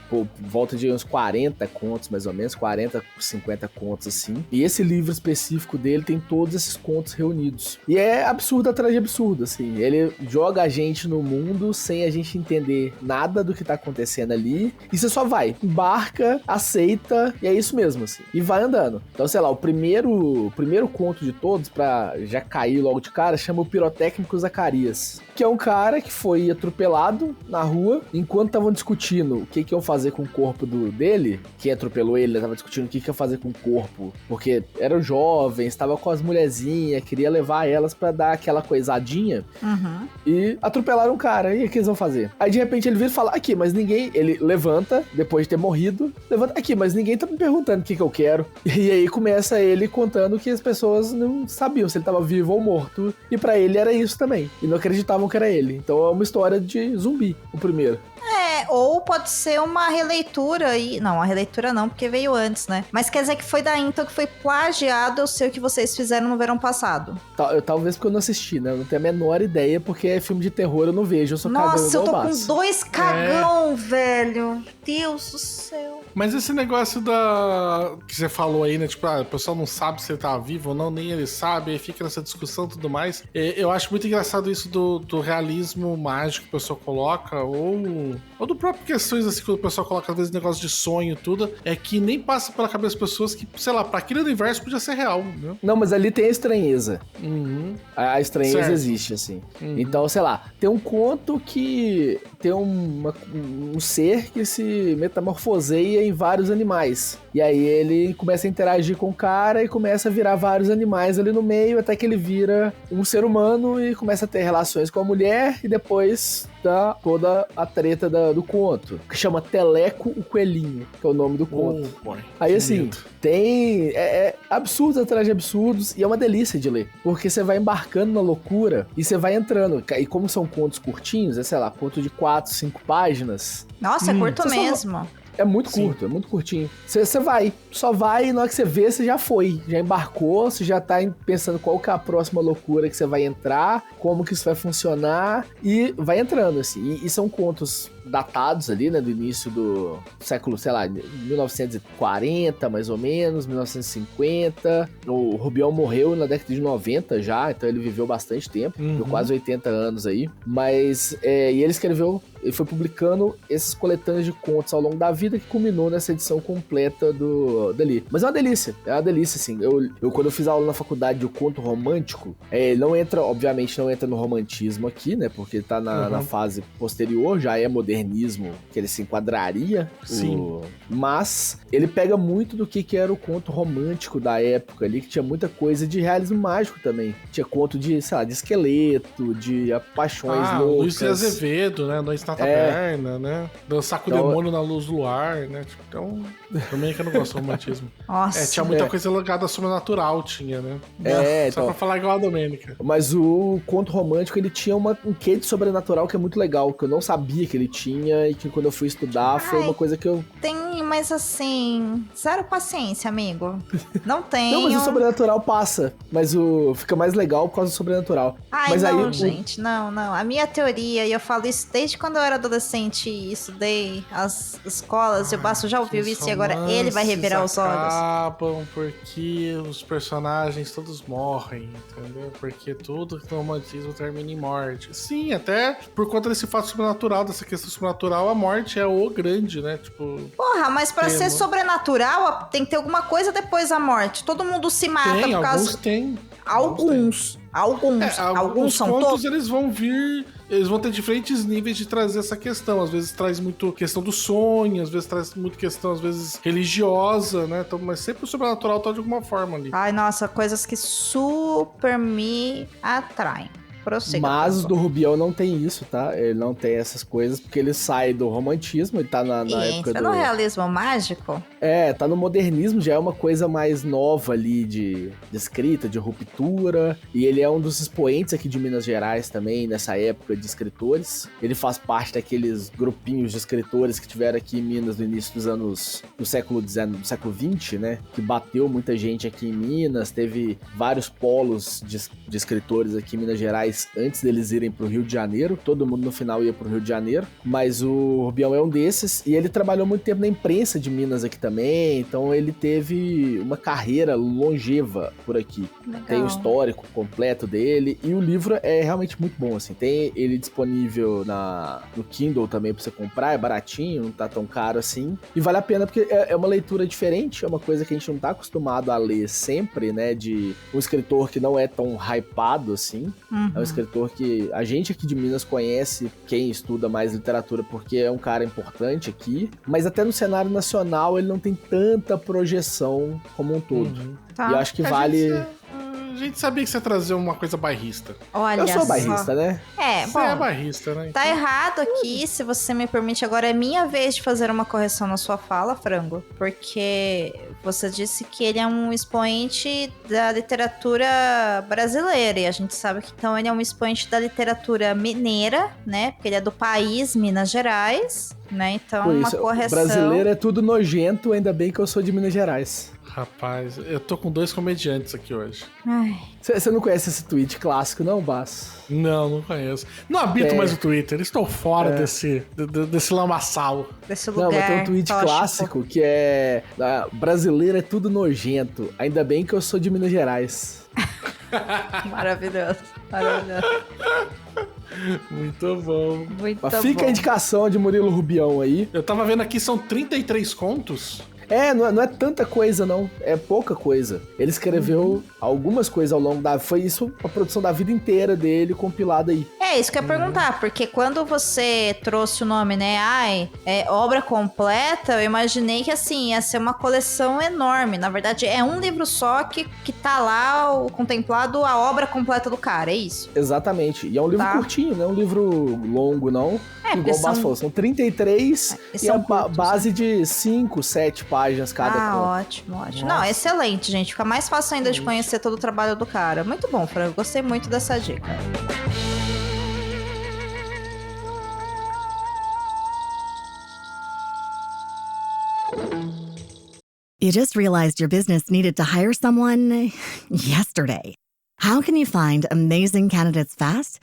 por volta de uns 40 contos, mais ou menos, 40, 50 contos, assim. E esse livro específico dele tem todos esses contos reunidos. Unidos. E é absurdo atrás de absurdo, assim. Ele joga a gente no mundo sem a gente entender nada do que tá acontecendo ali. E você só vai, embarca, aceita, e é isso mesmo, assim. E vai andando. Então, sei lá, o primeiro conto de todos, pra já cair logo de cara, chama o Pirotécnico Zacarias. Que é um cara que foi atropelado na rua, enquanto estavam discutindo o que iam fazer com o corpo dele, quem atropelou ele, tava discutindo o que ia fazer com o corpo, porque eram jovens, estava com as mulherzinhas, queria levar elas pra dar aquela coisadinha, e atropelaram o cara, e o que eles vão fazer? Aí de repente ele vira e fala, aqui, mas ninguém, ele levanta, depois de ter morrido, levanta, aqui, mas ninguém tá me perguntando o que eu quero, e aí começa ele contando que as pessoas não sabiam se ele tava vivo ou morto, e pra ele era isso também, e não acreditavam que era ele. Então é uma história de zumbi, o primeiro.
Ou pode ser uma releitura aí. Não, a releitura não, porque veio antes, né? Mas quer dizer que foi da Into que foi plagiado, eu sei o que vocês fizeram no verão passado.
Talvez porque eu não assisti, né? Eu não tenho a menor ideia, porque é filme de terror, eu não vejo, eu sou cagão.
Nossa, eu tô
com
2 cagão, velho. Deus do céu.
Mas esse negócio que você falou aí, né? Tipo, o pessoal não sabe se ele tá vivo ou não, nem ele sabe, aí fica nessa discussão e tudo mais. Eu acho muito engraçado isso do realismo mágico que o pessoal coloca, ou do próprio questões assim que o pessoal coloca, às vezes, negócio de sonho e tudo, é que nem passa pela cabeça das pessoas que, sei lá, pra aquele universo podia ser real, né?
Não, mas ali tem a estranheza. A estranheza
certo.
Existe, assim. Então, sei lá, tem um conto que tem um ser que se metamorfoseia em vários animais. E aí ele começa a interagir com o cara e começa a virar vários animais ali no meio, até que ele vira um ser humano e começa a ter relações com a mulher, e depois dá toda a treta do conto, que chama Teleco o Coelhinho, que é o nome do conto. Aí assim, tem absurdos atrás de absurdos, e é uma delícia de ler, porque você vai embarcando na loucura e você vai entrando, e como são contos curtinhos, sei lá, conto de 4, 5 páginas.
Nossa, é curto mesmo.
É muito curto, é muito curtinho. Você só vai, e na hora que você vê, você já foi. Já embarcou, você já tá pensando qual que é a próxima loucura que você vai entrar, como que isso vai funcionar, e vai entrando, assim. E são contos datados ali, né, do início do século, sei lá, 1940, mais ou menos, 1950. O Rubião morreu na década de 90 já, então ele viveu bastante tempo, viveu quase 80 anos aí. Mas, e ele foi publicando esses coletâneos de contos ao longo da vida, que culminou nessa edição completa dali. Mas é uma delícia, assim. Quando eu fiz aula na faculdade de conto romântico, obviamente não entra no romantismo aqui, né, porque tá na fase posterior, já é modernismo que ele se enquadraria.
Sim.
Mas ele pega muito do que era o conto romântico da época ali, que tinha muita coisa de realismo mágico também. Tinha conto de, sei lá, de esqueleto, de paixões loucas.
Luiz Azevedo, né? Noite na Taberna, né? Dançar com o demônio na luz do luar, né? Então, também que eu não gosto do romantismo.
Nossa.
Tinha muita coisa ligada sobrenatural, tinha, né? Só pra falar igual a Domênica.
Mas o conto romântico, ele tinha um quê de sobrenatural que é muito legal, que eu não sabia que ele tinha, e que quando eu fui estudar foi uma coisa que eu...
Tem, mas assim, zero paciência, amigo. Não tenho.
Não, mas o sobrenatural passa, mas fica mais legal por causa do sobrenatural.
Mas não, gente, não. A minha teoria, e eu falo isso desde quando eu era adolescente e estudei as escolas, e o Basso já ouviu isso e agora ele vai revirar os olhos.
Acabam porque os personagens todos morrem, entendeu? Porque tudo que no romantismo termina em morte. Sim, até por conta desse fato sobrenatural, dessa questão sobrenatural, a morte é o grande, né? Tipo...
Porra, mas pra ser sobrenatural, tem que ter alguma coisa depois da morte. Todo mundo se mata por causa... Alguns são todos.
Eles vão ter diferentes níveis de trazer essa questão. Às vezes traz muito questão do sonho, às vezes traz muito questão, às vezes religiosa, né? Então, mas sempre o sobrenatural tá de alguma forma ali.
Ai, nossa, coisas que super me atraem. Prossiga,
mas os do Rubião não tem isso, tá? Ele não tem essas coisas, porque ele sai do romantismo, ele tá na época do...
no realismo mágico?
Tá no modernismo, já é uma coisa mais nova ali de escrita, de ruptura, e ele é um dos expoentes aqui de Minas Gerais também, nessa época de escritores. Ele faz parte daqueles grupinhos de escritores que tiveram aqui em Minas no início dos anos do século XX, né? Que bateu muita gente aqui em Minas, teve vários polos de escritores aqui em Minas Gerais lugares antes deles irem pro Rio de Janeiro. Todo mundo no final ia pro Rio de Janeiro, mas o Rubião é um desses, e ele trabalhou muito tempo na imprensa de Minas aqui também, então ele teve uma carreira longeva por aqui.
Legal.
Tem o histórico completo dele, e o livro é realmente muito bom, assim. Tem ele disponível no Kindle também pra você comprar, é baratinho, não tá tão caro assim, e vale a pena porque é uma leitura diferente, é uma coisa que a gente não tá acostumado a ler sempre, né, de um escritor que não é tão hypado assim. É um escritor que a gente aqui de Minas conhece, quem estuda mais literatura, porque é um cara importante aqui, mas até no cenário nacional ele não tem tanta projeção como um todo.
Tá.
E eu acho que vale...
A gente sabia que você ia trazer uma coisa bairrista.
Olha
Eu sou
só.
bairrista, né?
Você
Bom,
é bairrista, né?
tá errado aqui, se você me permite. Agora é minha vez de fazer uma correção na sua fala, Frango. Porque você disse que ele é um expoente da literatura brasileira. E a gente sabe que então ele é um expoente da literatura mineira, né? Porque ele é do país Minas Gerais, né? Então
Por
uma
isso,
correção.
brasileiro é tudo nojento, ainda bem que eu sou de Minas Gerais.
Rapaz, eu tô com 2 comediantes aqui hoje.
Ai,
Você não conhece esse tweet clássico, não, Basso?
Não conheço. Não habito mais o Twitter, estou fora desse lamaçal.
desse lugar.
Não, mas tem um tweet
tóxico.
clássico que é... brasileiro é tudo nojento, ainda bem que eu sou de Minas Gerais.
Maravilhoso. Maravilhoso.
Muito bom.
Muito
Mas
bom.
fica a indicação de Murilo Rubião aí.
Eu tava vendo aqui, são 33 contos.
Não é tanta coisa, não. É pouca coisa. Ele escreveu algumas coisas ao longo da... Foi isso, a produção da vida inteira dele compilada aí.
É, isso que eu ia perguntar, porque quando você trouxe o nome, né, obra completa, eu imaginei que, assim, ia ser uma coleção enorme. Na verdade, é um livro só que tá lá contemplado a obra completa do cara, é isso?
Exatamente. E é um livro curtinho, não é um livro longo, não. Igual o Basso falou, são 33 e
são
a
curtos,
base de 5, 7 páginas cada conto.
Ótimo, ótimo. Não, excelente, gente. Fica mais fácil ainda de conhecer todo o trabalho do cara. Muito bom, Fran. Gostei muito dessa dica.
You just realized your business needed to hire someone yesterday. How can you find amazing candidates fast?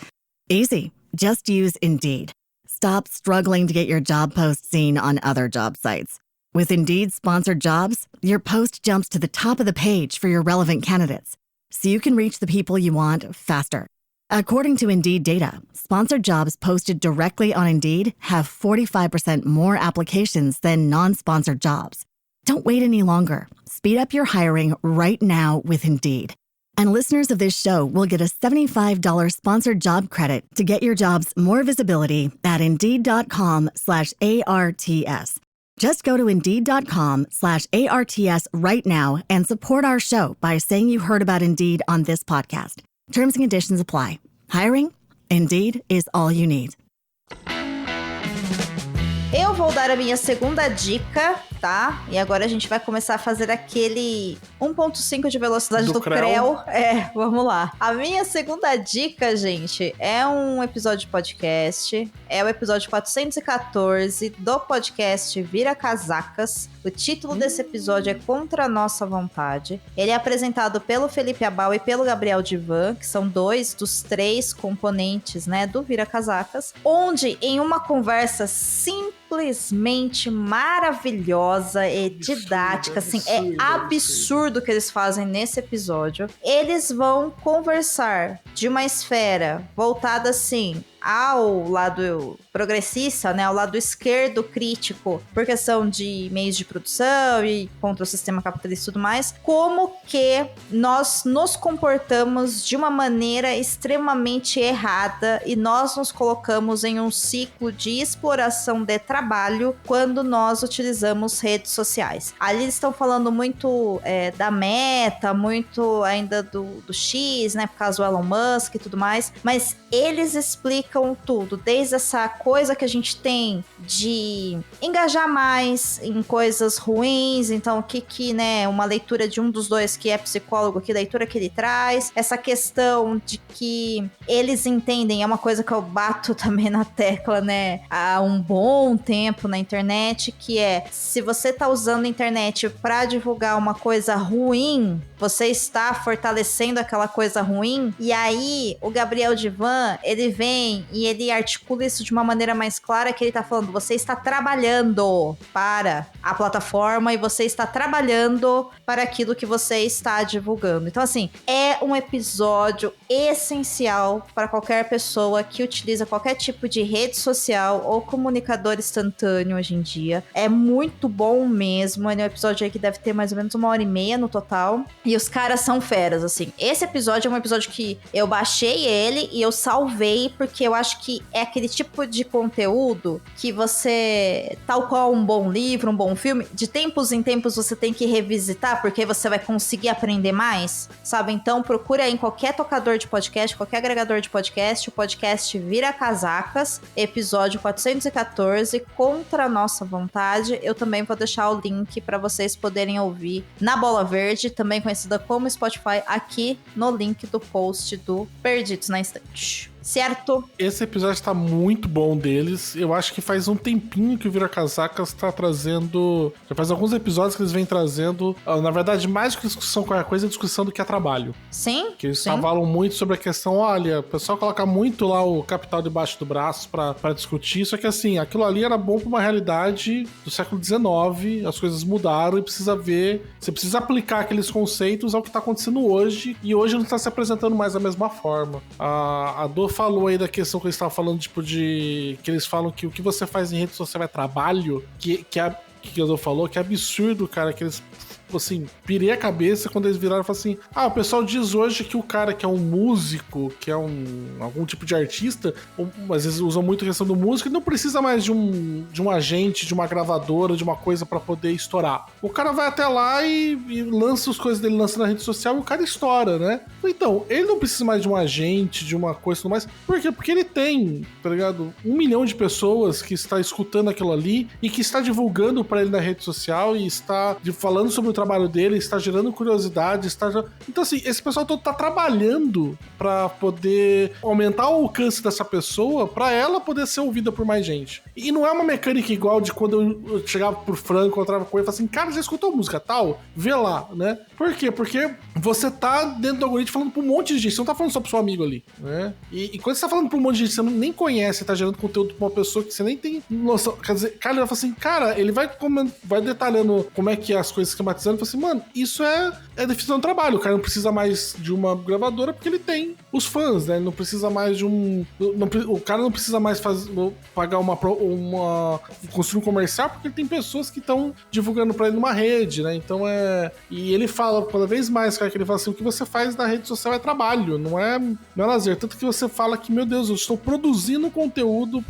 Easy. Just use Indeed. Stop struggling to get your job post seen on other job sites. With Indeed sponsored jobs, your post jumps to the top of the page for your relevant candidates, so you can reach the people you want faster. According to Indeed data, sponsored jobs posted directly on Indeed have 45% more applications than non-sponsored jobs. Don't wait any longer. Speed up your hiring right now with Indeed. And listeners of this show will get a $75 sponsored job credit to get your jobs more visibility at Indeed.com/ARTS. Just go to Indeed.com/ARTS right now and support our show by saying you heard about Indeed on this podcast. Terms and conditions apply. Hiring? Indeed is all you need.
Eu vou dar a minha segunda dica, tá? E agora a gente vai começar a fazer aquele 1.5 de velocidade do Creu. Vamos lá. A minha segunda dica, gente, é um episódio de podcast. É o episódio 414 do podcast Vira Casacas. O título desse episódio é Contra a Nossa Vontade. Ele é apresentado pelo Felipe Abal e pelo Gabriel Divan, que são 2 dos 3 componentes, né, do Vira Casacas, onde em uma conversa simplesmente maravilhosa e didática, assim, é absurdo o que eles fazem nesse episódio. Eles vão conversar de uma esfera voltada, assim, ao lado progressista, né, ao lado esquerdo crítico, por questão de meios de produção e contra o sistema capitalista e tudo mais, como que nós nos comportamos de uma maneira extremamente errada e nós nos colocamos em um ciclo de exploração de trabalho quando nós utilizamos redes sociais. Ali eles estão falando muito da Meta, muito ainda do X, né, por causa do Elon Musk e tudo mais, mas eles explicam criticam tudo, desde essa coisa que a gente tem de engajar mais em coisas ruins, então o que, né, uma leitura de um dos dois que é psicólogo, que leitura que ele traz, essa questão de que eles entendem, é uma coisa que eu bato também na tecla, né, há um bom tempo na internet, que é, se você tá usando a internet pra divulgar uma coisa ruim, você está fortalecendo aquela coisa ruim, e aí o Gabriel Divan, ele vem e ele articula isso de uma maneira mais clara, que ele tá falando, você está trabalhando para a plataforma e você está trabalhando para aquilo que você está divulgando. Então, assim, é um episódio essencial para qualquer pessoa que utiliza qualquer tipo de rede social ou comunicador instantâneo hoje em dia. É muito bom mesmo. É um episódio aí que deve ter mais ou menos 1h30 no total. E os caras são feras, assim. Esse episódio é um episódio que eu baixei ele e eu salvei, porque eu acho que é aquele tipo de conteúdo que você, tal qual um bom livro, um bom filme, de tempos em tempos você tem que revisitar, porque você vai conseguir aprender mais, sabe? Então procura aí em qualquer tocador de podcast, qualquer agregador de podcast, o podcast Vira Casacas, episódio 414, Contra a Nossa Vontade. Eu também vou deixar o link para vocês poderem ouvir na Bola Verde, também conhecida como Spotify, aqui no link do post do Perdidos na Estante. Certo?
Esse episódio tá muito bom deles. Eu acho que faz um tempinho que o Vira Casacas tá trazendo... Já faz alguns episódios que eles vêm trazendo... Na verdade, mais do que discussão com qualquer coisa, é discussão do que é trabalho.
Sim.
Que eles falam muito sobre a questão... Olha, o pessoal coloca muito lá o capital debaixo do braço pra discutir. Só que assim, aquilo ali era bom pra uma realidade do século XIX. As coisas mudaram e precisa ver... Você precisa aplicar aqueles conceitos ao que tá acontecendo hoje. E hoje não tá se apresentando mais da mesma forma. A Dor falou aí da questão que eles estavam falando, tipo, de... Que eles falam que o que você faz em rede social é trabalho, que a Dor falou, que é absurdo, cara, que eles... assim, pirei a cabeça quando eles viraram e falaram assim, o pessoal diz hoje que o cara que é um músico, que é algum tipo de artista, às vezes usam muito a questão do músico, ele não precisa mais de um agente, de uma gravadora, de uma coisa pra poder estourar. O cara vai até lá e lança as coisas dele, lança na rede social e o cara estoura, né? Então, ele não precisa mais de um agente, de uma coisa e tudo mais. Por quê? Porque ele tem, tá ligado? 1 milhão de pessoas que está escutando aquilo ali e que está divulgando pra ele na rede social e está falando sobre o trabalho dele, está gerando curiosidade, Então, assim, esse pessoal todo tá trabalhando pra poder aumentar o alcance dessa pessoa, pra ela poder ser ouvida por mais gente. E não é uma mecânica igual de quando eu chegava pro Franco, encontrava com ele e falava assim, cara, já escutou música tal? Vê lá, né? Por quê? Porque você tá dentro do algoritmo falando pra um monte de gente, você não tá falando só pro seu amigo ali, né? E quando você tá falando pra um monte de gente que você nem conhece, tá gerando conteúdo pra uma pessoa que você nem tem noção, quer dizer, cara, ele vai falar assim, cara, ele vai detalhando como é que é as coisas esquematizando, assim, mano, isso é definição do trabalho. O cara não precisa mais de uma gravadora porque ele tem os fãs, né? Ele não precisa mais de o cara não precisa mais pagar construir um comercial porque ele tem pessoas que estão divulgando pra ele numa rede, né? Então e ele fala cada vez mais, cara, que ele fala assim, o que você faz na rede social é trabalho, não é lazer. Tanto que você fala que, meu Deus, eu estou produzindo conteúdo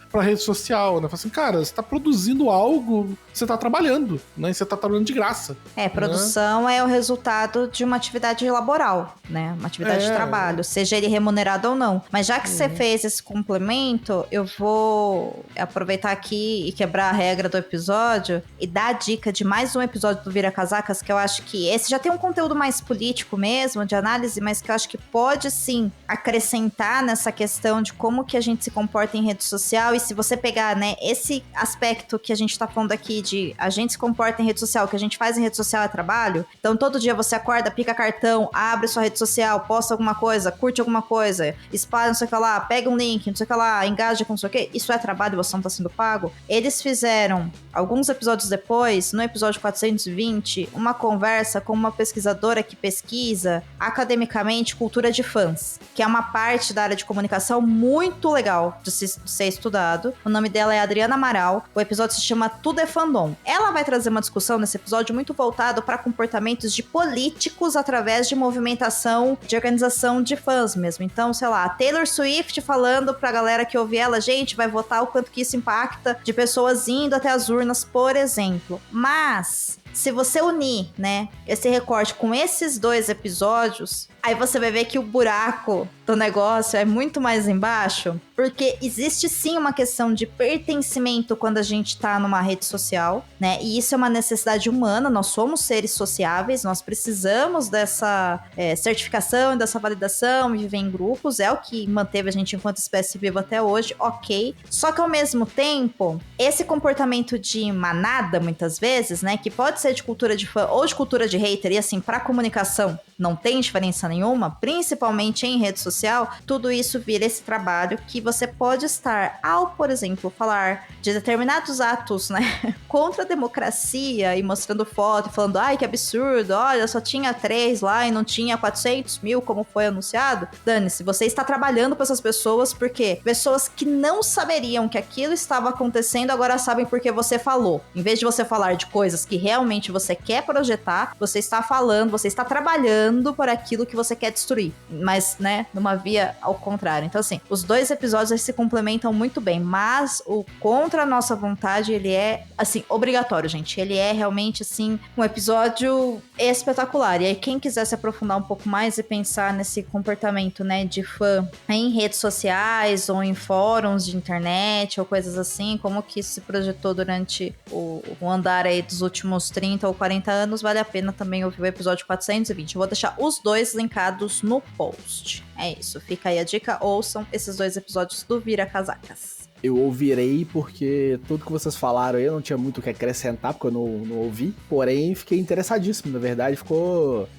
pra rede social, né? Fala assim, cara, você tá produzindo algo, você tá trabalhando, né? E você tá trabalhando de graça.
Produção é o resultado de uma atividade laboral, né? Uma atividade de trabalho, seja ele remunerado ou não. Mas já que você fez esse complemento, eu vou aproveitar aqui e quebrar a regra do episódio e dar a dica de mais um episódio do Vira Casacas, que eu acho que esse já tem um conteúdo mais político mesmo, de análise, mas que eu acho que pode sim acrescentar nessa questão de como que a gente se comporta em rede social. E se você pegar, né, esse aspecto que a gente tá falando aqui de a gente se comporta em rede social, o que a gente faz em rede social é trabalho, então todo dia você acorda, pica cartão, abre sua rede social, posta alguma coisa, curte alguma coisa, espalha não sei o que lá, pega um link, não sei o que lá, engaja com não sei o que, isso é trabalho, você não tá sendo pago. Eles fizeram, alguns episódios depois, no episódio 420, uma conversa com uma pesquisadora que pesquisa academicamente cultura de fãs, que é uma parte da área de comunicação muito legal de ser estudado. O nome dela é Adriana Amaral, o episódio se chama Tudo é Fandom. Ela vai trazer uma discussão nesse episódio muito voltado para comportamentos de políticos através de movimentação, de organização de fãs mesmo. Então, sei lá, Taylor Swift falando pra galera que ouve ela, gente, vai votar o quanto que isso impacta de pessoas indo até as urnas, por exemplo. Mas se você unir, né, esse recorte com esses 2 episódios, aí você vai ver que o buraco do negócio é muito mais embaixo, porque existe sim uma questão de pertencimento quando a gente tá numa rede social, né? E isso é uma necessidade humana, nós somos seres sociáveis, nós precisamos dessa certificação, dessa validação, viver em grupos, é o que manteve a gente enquanto espécie viva até hoje, ok. Só que ao mesmo tempo, esse comportamento de manada, muitas vezes, né, que pode ser de cultura de fã ou de cultura de hater, e assim, pra comunicação não tem diferença nenhuma, principalmente em rede social, tudo isso vira esse trabalho que você pode estar, ao, por exemplo, falar de determinados atos, né, contra a democracia e mostrando foto e falando, ai, que absurdo, olha, só tinha 3 lá e não tinha 400 mil, como foi anunciado. Dane-se, você está trabalhando para essas pessoas porque pessoas que não saberiam que aquilo estava acontecendo agora sabem porque você falou. Em vez de você falar de coisas que realmente você quer projetar, você está falando, você está trabalhando por aquilo que você quer destruir, mas, né, numa via ao contrário. Então, assim, os 2 episódios se complementam muito bem, mas o contra a nossa vontade, ele é, assim, obrigatório, gente. Ele é realmente, assim, um episódio espetacular. E aí, quem quiser se aprofundar um pouco mais e pensar nesse comportamento, né, de fã em redes sociais ou em fóruns de internet ou coisas assim, como que isso se projetou durante o andar aí dos últimos 30 ou 40 anos, vale a pena também ouvir o episódio 420. Eu vou deixar os 2 linkados no post. É isso, fica aí a dica, ouçam esses 2 episódios do Vira Casacas.
Eu ouvirei porque tudo que vocês falaram aí eu não tinha muito o que acrescentar, porque eu não ouvi. Porém, fiquei interessadíssimo, na verdade.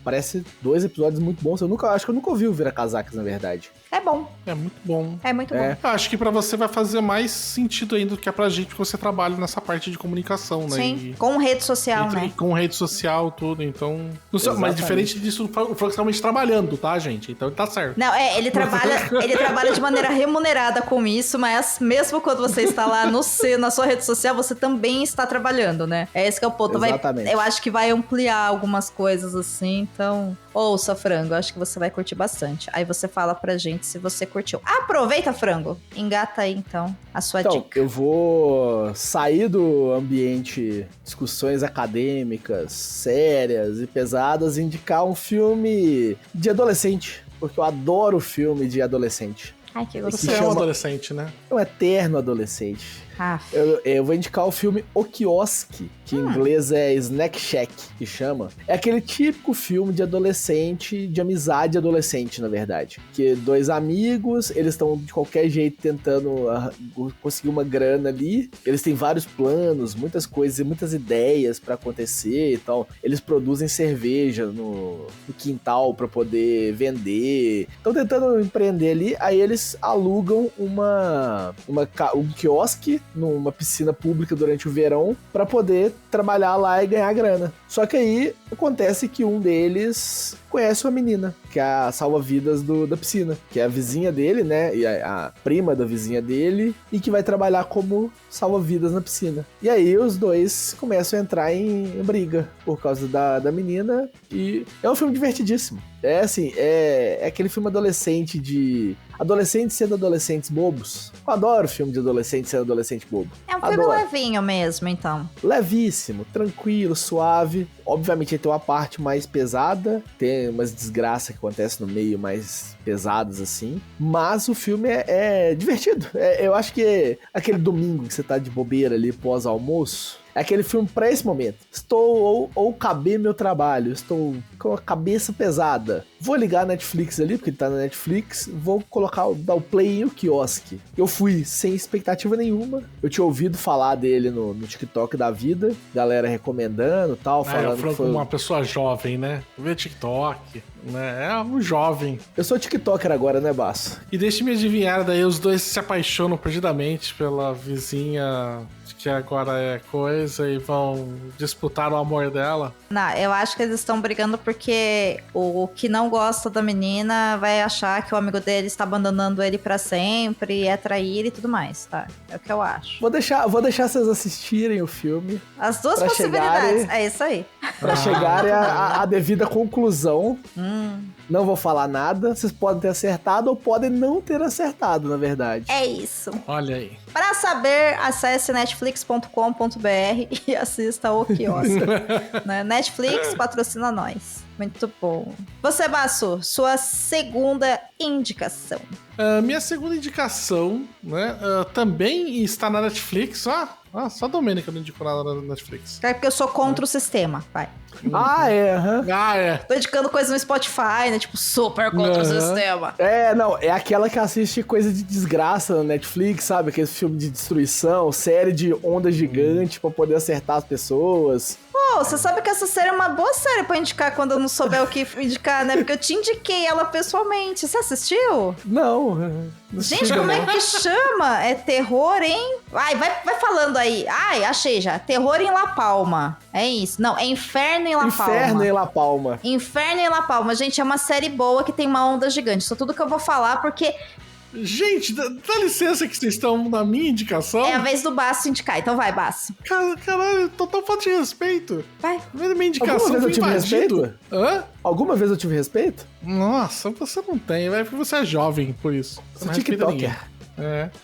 Parece 2 episódios muito bons. Acho que eu nunca ouvi o Vira Casacas, na verdade.
É bom.
É muito bom.
É muito bom.
Eu acho que pra você vai fazer mais sentido ainda do que é pra gente, porque você trabalha nessa parte de comunicação, né?
Sim, com rede social, né?
Com rede social, tudo, então... Mas diferente disso, o Frank realmente trabalhando, tá, gente? Então ele tá certo.
Não, ele trabalha de maneira remunerada com isso, mas mesmo quando você está lá na sua rede social, você também está trabalhando, né? É esse que é o ponto.
Exatamente.
Eu acho que vai ampliar algumas coisas assim, então... Ouça, Frango, acho que você vai curtir bastante. Aí você fala pra gente se você curtiu. Aproveita, Frango! Engata aí, então, a sua dica.
Eu vou sair do ambiente discussões acadêmicas, sérias e pesadas e indicar um filme de adolescente. Porque eu adoro filme de adolescente.
Ai, que
Você
gostoso.
é um adolescente, né?
É um eterno adolescente.
Ah.
Eu vou indicar o filme O Quiosque, que em inglês é Snack Shack, que chama. É aquele típico filme de adolescente, de amizade adolescente, na verdade. Que 2 amigos, eles estão de qualquer jeito tentando conseguir uma grana ali. Eles têm vários planos, muitas coisas, muitas ideias pra acontecer. Então, eles produzem cerveja no quintal pra poder vender. Estão tentando empreender ali, aí eles alugam um quiosque numa piscina pública durante o verão para poder trabalhar lá e ganhar grana. Só que aí acontece que um deles conhece uma menina, que é a salva-vidas da piscina, que é a vizinha dele, né, e a prima da vizinha dele, e que vai trabalhar como salva-vidas na piscina. E aí os 2 começam a entrar em briga por causa da menina, e é um filme divertidíssimo. É assim, é aquele filme adolescente de... adolescentes sendo adolescentes bobos. Eu adoro filme de adolescente sendo adolescente bobo.
É um filme levinho mesmo, então.
Levíssimo, tranquilo, suave. Obviamente tem uma parte mais pesada, tem umas desgraças que acontecem no meio mais pesadas assim, mas o filme é divertido. Eu acho que aquele domingo que você tá de bobeira ali pós-almoço, é aquele filme pra esse momento. Estou ou acabei meu trabalho, estou com a cabeça pesada. Vou ligar a Netflix ali, porque ele tá na Netflix, vou dar o play em O Quiosque. Eu fui sem expectativa nenhuma. Eu tinha ouvido falar dele no TikTok da vida, galera recomendando e tal, falando que foi
uma pessoa jovem, né? Vê TikTok, né? É um jovem.
Eu sou TikToker agora, né, Basso?
E deixe-me adivinhar, daí os 2 se apaixonam perdidamente pela vizinha que agora é coisa e vão disputar o amor dela.
Não, eu acho que eles estão brigando porque o que não gosta da menina vai achar que o amigo dele está abandonando ele pra sempre, é trair e tudo mais, tá? É o que eu acho.
Vou deixar vocês assistirem o filme.
As duas possibilidades, é isso aí.
Pra chegarem à devida conclusão. Não vou falar nada. Vocês podem ter acertado ou podem não ter acertado, na verdade.
É isso.
Olha aí.
Para saber, acesse netflix.com.br e assista o Quiosque. Né? Netflix patrocina nós. Muito bom. Você, Basso, sua segunda indicação.
Minha segunda indicação, né, também está na Netflix. Só a Domênica não indicou nada na Netflix.
É porque eu sou contra o sistema, vai.
É.
Tô indicando coisa no Spotify, né? Tipo, super contra o sistema.
É aquela que assiste coisa de desgraça na Netflix, sabe? Aquele filme de destruição, série de onda gigante pra poder acertar as pessoas.
Pô, você sabe que essa série é uma boa série pra indicar quando eu não souber o que indicar, né? Porque eu te indiquei ela pessoalmente. Você assistiu?
Não.
Gente, como é que chama? É terror em... Vai falando aí. Achei já. Terror em La Palma. É isso. Não, é Inferno em La Palma.
Inferno em La Palma.
Inferno em La Palma. Gente, é uma série boa que tem uma onda gigante. Isso é tudo que eu vou falar, porque...
Gente, dá licença que vocês estão na minha indicação.
É a vez do Basso indicar. Então vai, Basso.
Caralho, total falta de respeito.
Vai.
Minha indicação.
Alguma vez eu tive
invadido.
respeito?
Hã?
Alguma vez eu tive respeito?
Nossa, você não tem, porque você é jovem, por isso. Você
Sou
não respeita ninguém.
TikToker.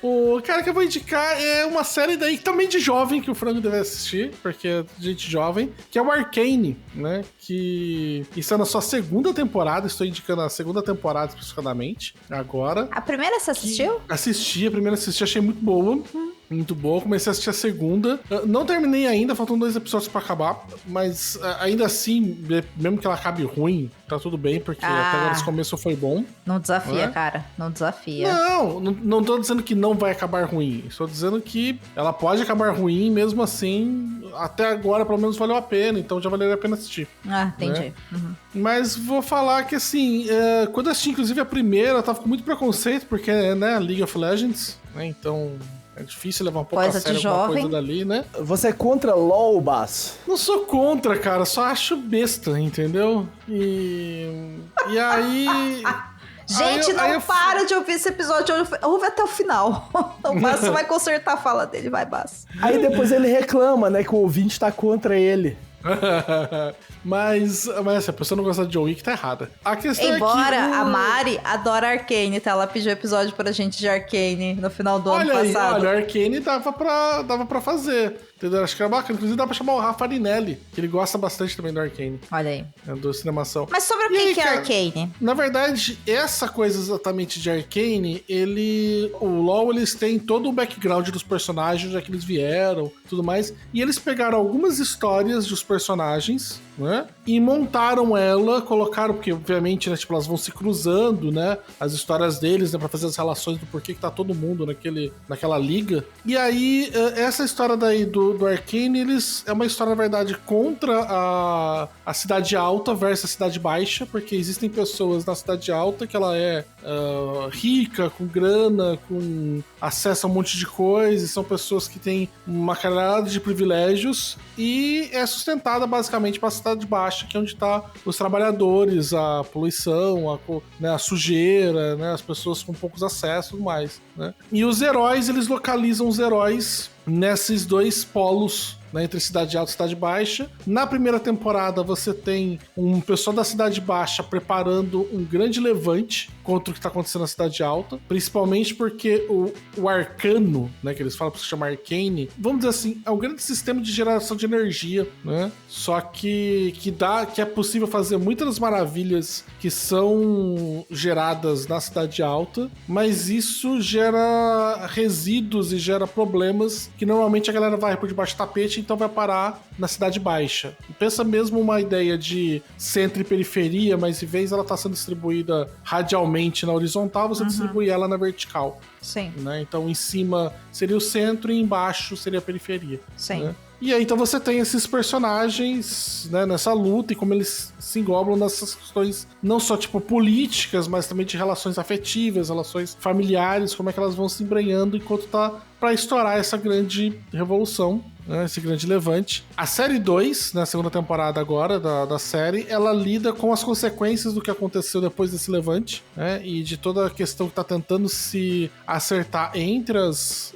O cara que eu vou indicar é uma série daí também de jovem que o Frango deve assistir, porque é de gente jovem, que é o Arcane, né? Que está na sua segunda temporada, estou indicando a segunda temporada especificamente, agora.
A primeira você assistiu?
Assisti, a primeira assisti, achei muito boa. Muito boa, comecei a assistir a segunda. Não terminei ainda, faltam 2 episódios pra acabar, mas ainda assim, mesmo que ela acabe ruim, tá tudo bem, porque até agora esse começo foi bom.
Não desafia, cara. Não desafia.
Não tô dizendo que não vai acabar ruim. Estou dizendo que ela pode acabar ruim, mesmo assim, até agora pelo menos valeu a pena, então já valeria a pena assistir.
Entendi.
Né? Mas vou falar que assim, quando eu assisti inclusive a primeira, eu tava com muito preconceito, porque é, né, League of Legends, né, então... É difícil levar um pouco
Coisa
a sério
de
alguma
jovem.
coisa dali, né?
Você é contra LOL, Basso?
Não sou contra, cara. Só acho besta, entendeu? E aí...
Gente, para de ouvir esse episódio. Ouve até o final. O Basso vai consertar a fala dele. Vai, Basso.
Aí depois ele reclama, né? Que o ouvinte tá contra ele.
Mas se a pessoa não gosta de John Wick, tá errada. A questão
Embora
é que
a Mari adora Arcane, tá? Ela pediu episódio pra gente de Arcane no final do ano passado.
Olha, Arcane dava pra fazer. Entendeu? Acho que era bacana. Inclusive dá pra chamar o Rafa Arinelli, que ele gosta bastante também do Arcane.
Olha aí.
Do Cinemação.
Mas sobre o que é Arcane?
Na verdade, essa coisa exatamente de Arcane, o LoL, eles têm todo o background dos personagens, já que eles vieram, tudo mais, e eles pegaram algumas histórias dos personagens, né, e montaram ela, colocaram, porque obviamente, né, tipo, elas vão se cruzando, né, as histórias deles, né, pra fazer as relações do porquê que tá todo mundo naquela liga, e aí, essa história daí do Arcane, é uma história, na verdade, contra a Cidade Alta versus a Cidade Baixa, porque existem pessoas na Cidade Alta que ela é rica, com grana, com acesso a um monte de coisas, são pessoas que têm uma caralhada de privilégios, e é sustentada basicamente para a Cidade Baixa, que é onde tá os trabalhadores, a poluição, a sujeira, né, as pessoas com poucos acessos e tudo mais, né? E os heróis, eles localizam os heróis nesses 2 polos, né, entre Cidade Alta e Cidade Baixa. Na primeira temporada você tem um pessoal da Cidade Baixa preparando um grande levante contra o que está acontecendo na Cidade Alta, principalmente porque o arcano, né, que eles falam que se chama Arcane, vamos dizer assim, é um grande sistema de geração de energia, né, só que é possível fazer muitas maravilhas que são geradas na Cidade Alta, mas isso gera resíduos e gera problemas que normalmente a galera vai por debaixo do tapete, então vai parar na Cidade Baixa. Pensa mesmo uma ideia de centro e periferia, mas em vez ela estar sendo distribuída radialmente na horizontal, você distribui ela na vertical.
Sim.
Né? Então em cima seria o centro e embaixo seria a periferia.
Sim.
Né? E aí então você tem esses personagens, né, nessa luta e como eles se englobam nessas questões não só tipo políticas, mas também de relações afetivas, relações familiares, como é que elas vão se embrenhando enquanto tá pra estourar essa grande revolução, né, esse grande levante. A série 2, na segunda temporada agora da série, ela lida com as consequências do que aconteceu depois desse levante, né, e de toda a questão que tá tentando se acertar entre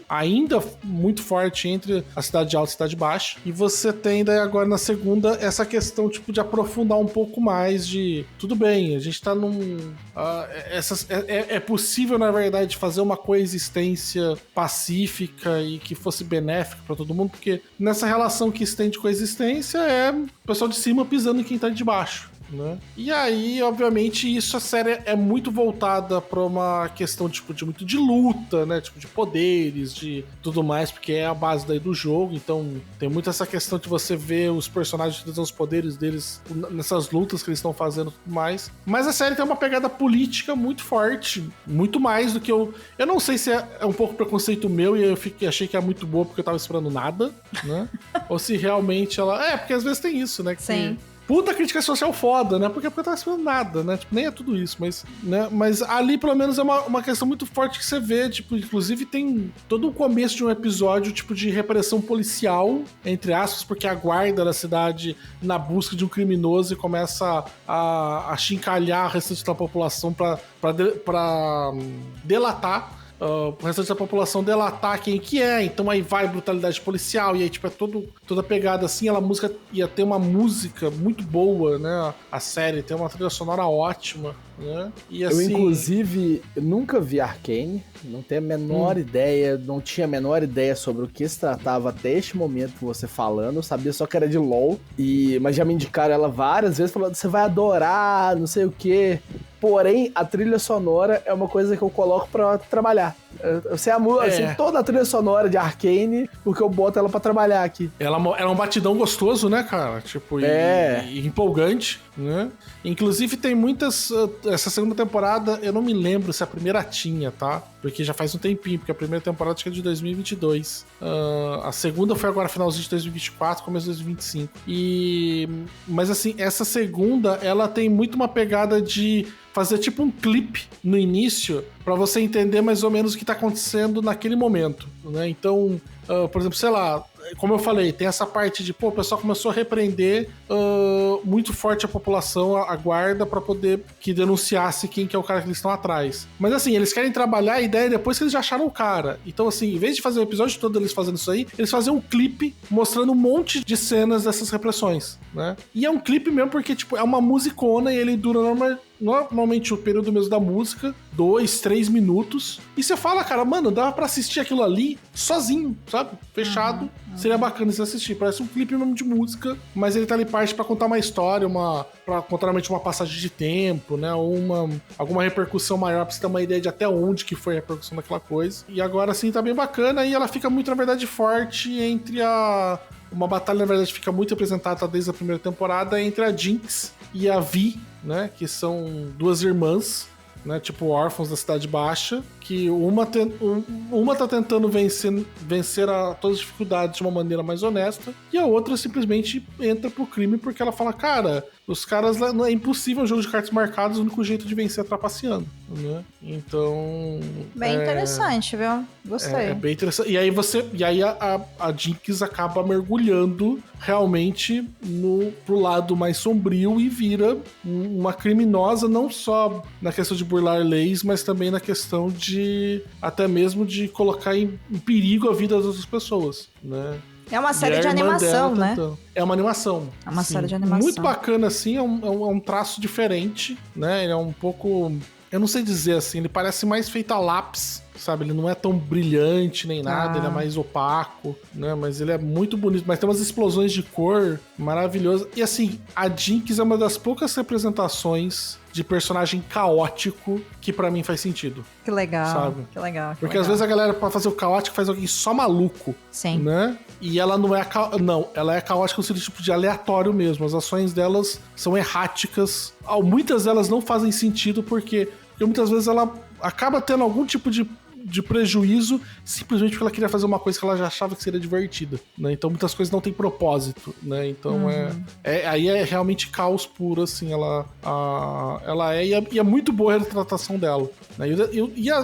ainda muito forte entre a cidade alta e a cidade baixa. E você tem daí agora na segunda essa questão tipo de aprofundar um pouco mais de tudo bem, a gente tá é possível na verdade fazer uma coexistência pacífica e que fosse benéfica pra todo mundo, porque nessa relação que se tem de coexistência é o pessoal de cima pisando em quem tá de baixo, né? E aí, obviamente, a série é muito voltada pra uma questão tipo, de luta, né? Tipo, de poderes, de tudo mais, porque é a base daí do jogo. Então, tem muito essa questão de você ver os personagens utilizando os poderes deles nessas lutas que eles estão fazendo e tudo mais. Mas a série tem uma pegada política muito forte, muito mais do que eu não sei se é um pouco preconceito meu e eu achei que é muito boa porque eu tava esperando nada, né? Ou se realmente ela... porque às vezes tem isso, né? Que
sim.
Puta crítica social foda, né? Porque eu tava esperando nada, né? Tipo, nem é tudo isso, mas, né? Mas ali, pelo menos, é uma questão muito forte que você vê, tipo, inclusive tem todo o começo de um episódio, tipo, de repressão policial, entre aspas, porque a guarda da cidade na busca de um criminoso e começa a chincalhar o restante da população pra delatar o restante da população, delatar quem que é, então aí vai brutalidade policial, e aí tipo é toda pegada assim, música ia ter uma música muito boa, né, a série tem uma trilha sonora ótima, né, e assim...
Eu inclusive nunca vi Arcane, não tenho a menor ideia, não tinha a menor ideia sobre o que se tratava até este momento que você falando, eu sabia só que era de LOL, mas já me indicaram ela várias vezes falando, você vai adorar, não sei o que. Porém, a trilha sonora é uma coisa que eu coloco pra trabalhar. Eu sei assim, toda a trilha sonora de Arcane, porque eu boto ela pra trabalhar aqui.
Ela é um batidão gostoso, né, cara? Tipo, e empolgante, né? Inclusive tem muitas... Essa segunda temporada, eu não me lembro se a primeira tinha, tá? Porque já faz um tempinho, porque a primeira temporada acho que é de 2022. A segunda foi agora finalzinho de 2024, começo de 2025. Mas assim, essa segunda, ela tem muito uma pegada de fazer tipo um clipe no início pra você entender mais ou menos o que tá acontecendo naquele momento, né? Então, por exemplo, sei lá, como eu falei, tem essa parte de, o pessoal começou a repreender muito forte a população, a guarda, pra poder que denunciasse quem que é o cara que eles estão atrás. Mas assim, eles querem trabalhar a ideia depois que eles já acharam o cara. Então assim, em vez de fazer o episódio todo eles fazendo isso aí, eles fazem um clipe mostrando um monte de cenas dessas repressões, né? E é um clipe mesmo porque, tipo, é uma musicona e ele dura normalmente o período mesmo da música, 2, 3 minutos. E você fala, cara, mano, dava pra assistir aquilo ali sozinho, sabe? Fechado. Seria bacana você assistir. Parece um clipe mesmo de música, mas ele tá ali parte pra contar uma história, pra contar realmente uma passagem de tempo, né? Ou alguma repercussão maior, pra você ter uma ideia de até onde que foi a repercussão daquela coisa. E agora sim tá bem bacana e ela fica muito, na verdade, forte entre uma batalha, na verdade, fica muito representada desde a primeira temporada entre a Jinx e a Vi, né? Que são duas irmãs, né? Tipo órfãos da Cidade Baixa, que uma tá tentando vencer todas as dificuldades de uma maneira mais honesta, e a outra simplesmente entra pro crime porque ela fala, cara, os caras, não é impossível um jogo de cartas marcadas, o único jeito de vencer é trapaceando, né? Então...
Bem interessante, viu? Gostei.
É bem interessante. E aí a Jinx acaba mergulhando realmente pro lado mais sombrio e vira uma criminosa, não só na questão de burlar leis, mas também na questão até mesmo de colocar em perigo a vida das outras pessoas, né?
É uma série de animação, né?
É uma animação.
É uma série de animação.
Muito bacana, assim, é um traço diferente, né? Ele é um pouco... Eu não sei dizer, assim, ele parece mais feito a lápis, sabe? Ele não é tão brilhante nem nada, ele é mais opaco, né? Mas ele é muito bonito, mas tem umas explosões de cor maravilhosas. E assim, a Jinx é uma das poucas representações de personagem caótico que pra mim faz sentido.
Que legal,
sabe?
Que legal.
Porque às vezes a galera, pra fazer o caótico, faz alguém só maluco.
Sim.
Né? E ela não é ela é caótica no sentido tipo de aleatório mesmo. As ações delas são erráticas. Muitas delas não fazem sentido porque muitas vezes ela acaba tendo algum tipo de de prejuízo simplesmente porque ela queria fazer uma coisa que ela já achava que seria divertida, né? Então muitas coisas não têm propósito, né? Então aí é realmente caos puro, assim, ela é, e é muito boa a retratação dela, né?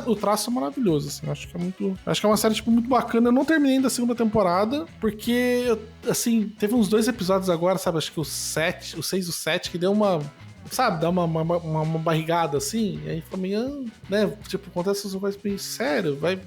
O traço é maravilhoso, assim, acho que é uma série, tipo, muito bacana. Eu não terminei ainda a segunda temporada, porque, assim, teve uns 2 episódios agora, sabe, acho que o 6 e o 7, que deu uma... Sabe, dá uma barrigada assim, e aí fica meio, né? Tipo, acontece essas coisas bem sério, vai.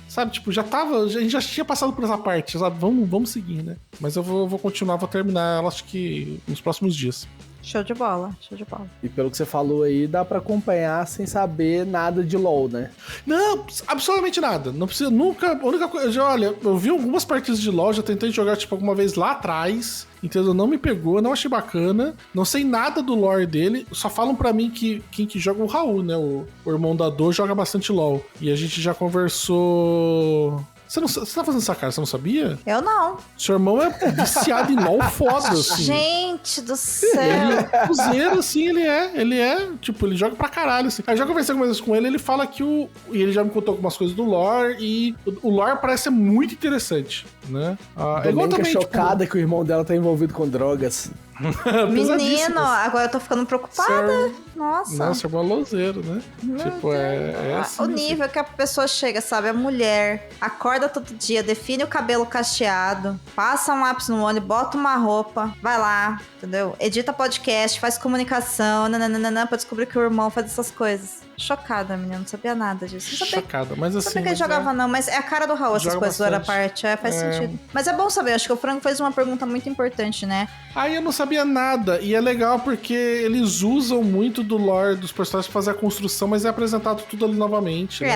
Sabe, tipo, a gente já tinha passado por essa parte, sabe? Vamos seguir, né? Mas eu vou continuar, vou terminar ela, acho que nos próximos dias.
Show de bola, show de bola.
E pelo que você falou aí, dá pra acompanhar sem saber nada de LoL, né?
Não, absolutamente nada. Não precisa, nunca. A única coisa. Olha, eu vi algumas partidas de LoL, já tentei jogar, tipo, alguma vez lá atrás. Entendeu? Não me pegou, não achei bacana. Não sei nada do lore dele. Só falam pra mim que quem que joga é o Raul, né? O irmão da Dor joga bastante LoL. E a gente já conversou. Você tá fazendo essa cara, você não sabia?
Eu não.
Seu irmão é viciado em LoL foda, assim.
Gente do céu.
Ele é cozeiro, assim, ele é, tipo, ele joga pra caralho, assim. Aí já conversei algumas vezes com ele, ele fala que e ele já me contou algumas coisas do lore, e o lore parece ser muito interessante, né?
É igual também, chocada, tipo, que o irmão dela tá envolvido com drogas.
Menino, agora eu tô ficando preocupada. Nossa.
Nossa, é balozeiro, né? Tipo, é assim,
o nível que a pessoa chega, sabe? A mulher acorda todo dia, define o cabelo cacheado, passa um lápis no olho, bota uma roupa, vai lá, entendeu? Edita podcast, faz comunicação, nananana, pra descobrir que o irmão faz essas coisas. Chocada, menina, não sabia nada disso. Não sabia,
chocada, mas assim...
Não sabia que ele jogava, não, mas é a cara do Raul, essas coisas, da parte. Faz sentido. Mas é bom saber, acho que o Franco fez uma pergunta muito importante, né?
Aí eu não sabia nada, e é legal porque eles usam muito do lore dos personagens pra fazer a construção, mas é apresentado tudo ali novamente. Né?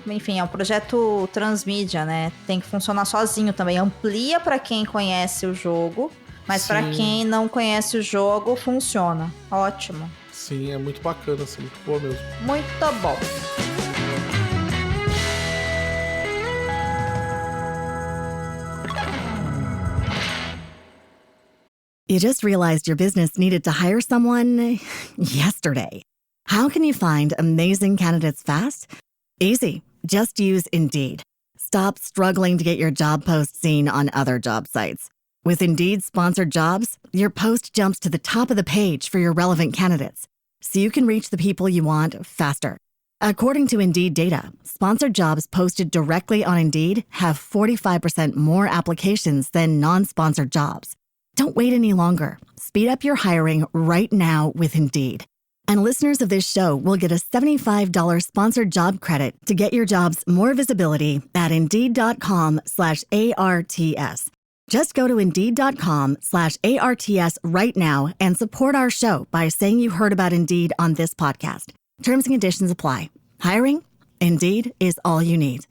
Enfim, é um projeto transmídia, né? Tem que funcionar sozinho também. Amplia pra quem conhece o jogo, mas pra quem não conhece o jogo, funciona. Ótimo.
Sim, é muito bacana, assim, muito boa mesmo.
Muito bom.
You just realized your business needed to hire someone yesterday. How can you find amazing candidates fast? Easy. Just use Indeed. Stop struggling to get your job post seen on other job sites. With Indeed sponsored jobs, your post jumps to the top of the page for your relevant candidates, so you can reach the people you want faster. According to Indeed data, sponsored jobs posted directly on Indeed have 45% more applications than non-sponsored jobs. Don't wait any longer. Speed up your hiring right now with Indeed. And listeners of this show will get a $75 sponsored job credit to get your jobs more visibility at Indeed.com/ARTS. Just go to Indeed.com/ARTS right now and support our show by saying you heard about Indeed on this podcast. Terms and conditions apply. Hiring? Indeed is all you need.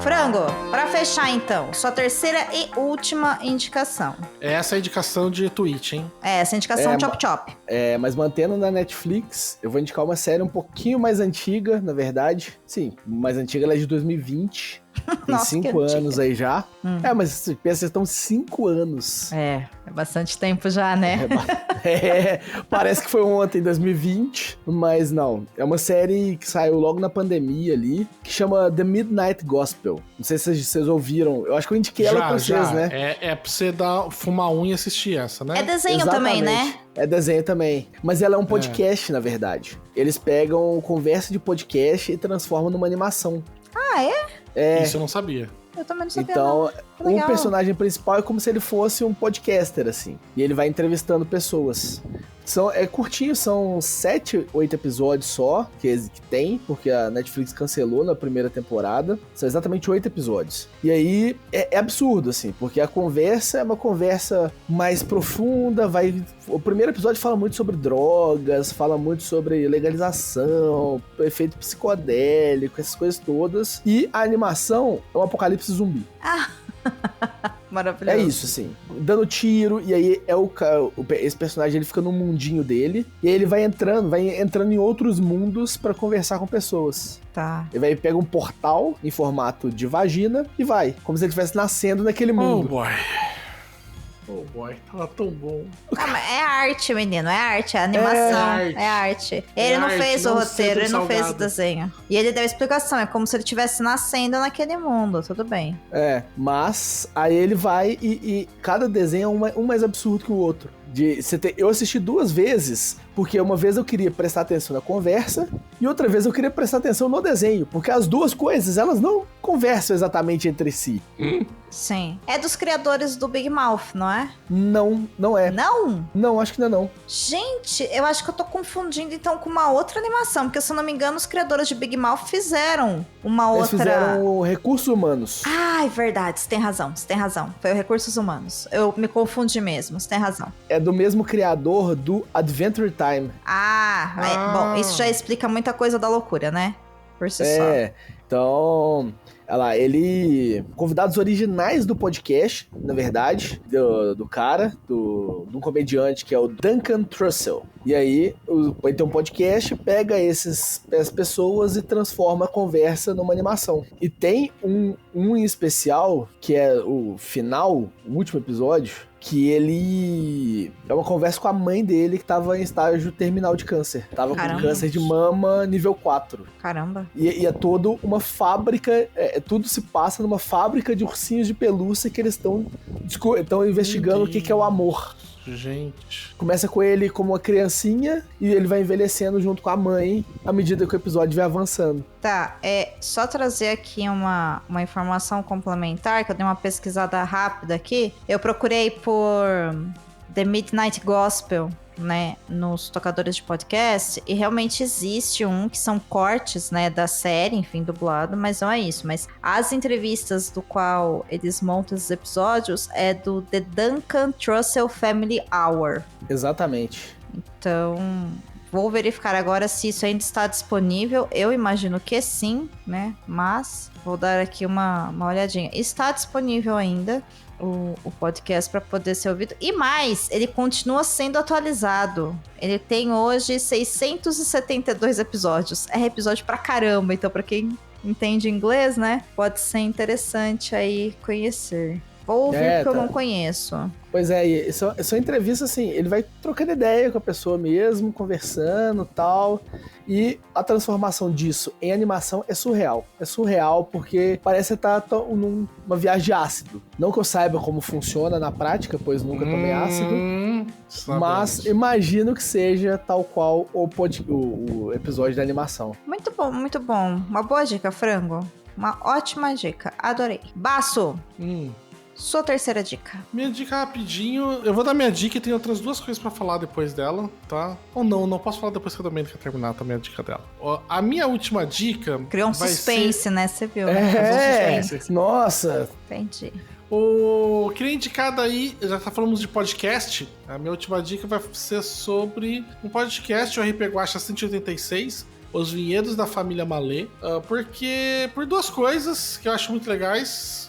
Frango, pra fechar então, sua terceira e última indicação.
Essa é a indicação de Twitch, hein?
Essa é a indicação Chop Chop.
Mas mantendo na Netflix, eu vou indicar uma série um pouquinho mais antiga, na verdade. Sim, mais antiga, ela é de 2020. Tem 5 anos aí já. Mas pensa, estão 5 anos.
É bastante tempo já, né?
Parece que foi ontem, 2020, mas não. É uma série que saiu logo na pandemia ali, que chama The Midnight Gospel. Não sei se vocês ouviram. Eu acho que eu indiquei ela pra vocês, né?
É pra você fumar e assistir essa, né?
É desenho também, né?
É desenho também. Mas ela é um podcast, na verdade. Eles pegam conversa de podcast e transformam numa animação.
Ah, é?
Isso eu não sabia.
Eu também não sabia.
Então, o personagem principal é como se ele fosse um podcaster, assim. E ele vai entrevistando pessoas. É curtinho, são 7, 8 episódios só que tem, porque a Netflix cancelou na primeira temporada. São exatamente 8 episódios. E aí é absurdo, assim, porque a conversa é uma conversa mais profunda. O primeiro episódio fala muito sobre drogas, fala muito sobre legalização, efeito psicodélico, essas coisas todas. E a animação é um apocalipse zumbi.
Maravilhoso.
É isso, assim. Dando tiro, e aí esse personagem ele fica no mundinho dele, e aí ele vai entrando em outros mundos pra conversar com pessoas.
Tá.
Ele pega um portal em formato de vagina e vai, como se ele estivesse nascendo naquele mundo.
Oh boy, tava tão bom.
Ah, mas é arte, menino, é arte, é animação, é arte. Ele não fez o roteiro, ele não fez o desenho. E ele deu a explicação, é como se ele estivesse nascendo naquele mundo, tudo bem.
Mas aí ele vai e cada desenho é um mais absurdo que o outro. Eu assisti 2 vezes, porque uma vez eu queria prestar atenção na conversa e outra vez eu queria prestar atenção no desenho, porque as duas coisas, elas não conversam exatamente entre si.
Sim. É dos criadores do Big Mouth, não é?
Não é.
Não?
Não, acho que não.
Gente, eu acho que eu tô confundindo então com uma outra animação, porque se eu não me engano, os criadores de Big Mouth fizeram uma outra...
Eles fizeram Recursos Humanos.
Ah, é verdade, você tem razão. Foi o Recursos Humanos. Eu me confundi mesmo, você tem razão.
É do mesmo criador do Adventure Time.
Bom, isso já explica muita coisa da loucura, né? Por si só.
Então... Olha lá, convidados originais do podcast, na verdade, do cara, do comediante que é o Duncan Trussell. E aí, vai ter um podcast, pega essas pessoas e transforma a conversa numa animação. E tem um em especial, que é o final, o último episódio, que ele... É uma conversa com a mãe dele que tava em estágio terminal de câncer. Tava com câncer de mama nível 4.
Caramba.
E é toda uma fábrica... tudo se passa numa fábrica de ursinhos de pelúcia que eles estão investigando o que é o amor.
Gente.
Começa com ele como uma criancinha e ele vai envelhecendo junto com a mãe à medida que o episódio vai avançando.
Tá, só trazer aqui uma informação complementar, que eu dei uma pesquisada rápida aqui. Eu procurei por The Midnight Gospel, né, nos tocadores de podcast, e realmente existe que são cortes, né, da série, enfim, dublado, mas não é isso. Mas as entrevistas do qual eles montam esses episódios é do The Duncan Trussell Family Hour.
Exatamente.
Então, vou verificar agora se isso ainda está disponível. Eu imagino que sim, né, mas vou dar aqui uma olhadinha. Está disponível ainda o podcast para poder ser ouvido. E mais, ele continua sendo atualizado. Ele tem hoje 672 episódios. É episódio pra caramba. Então, pra quem entende inglês, né, pode ser interessante aí conhecer. Vou ouvir porque eu não conheço.
Pois é, são entrevistas assim, ele vai trocando ideia com a pessoa mesmo, conversando e tal, e a transformação disso em animação é surreal. É surreal porque parece estar numa viagem de ácido. Não que eu saiba como funciona na prática, pois nunca tomei ácido, mas imagino que seja tal qual o episódio da animação.
Muito bom, muito bom. Uma boa dica, Frango. Uma ótima dica, adorei. Baço! Sua terceira dica.
Minha dica rapidinho. Eu vou dar minha dica e tem outras 2 coisas pra falar depois dela, tá? Ou não posso falar depois que a Domênica terminar também a dica dela. A minha última dica...
Criou um suspense, né? Você viu,
né? Nossa!
Entendi.
Queria indicar daí, já tá falando de podcast, a minha última dica vai ser sobre um podcast, o RP Guacha 186, Os Vinhedos da Família Malê, porque por 2 coisas que eu acho muito legais...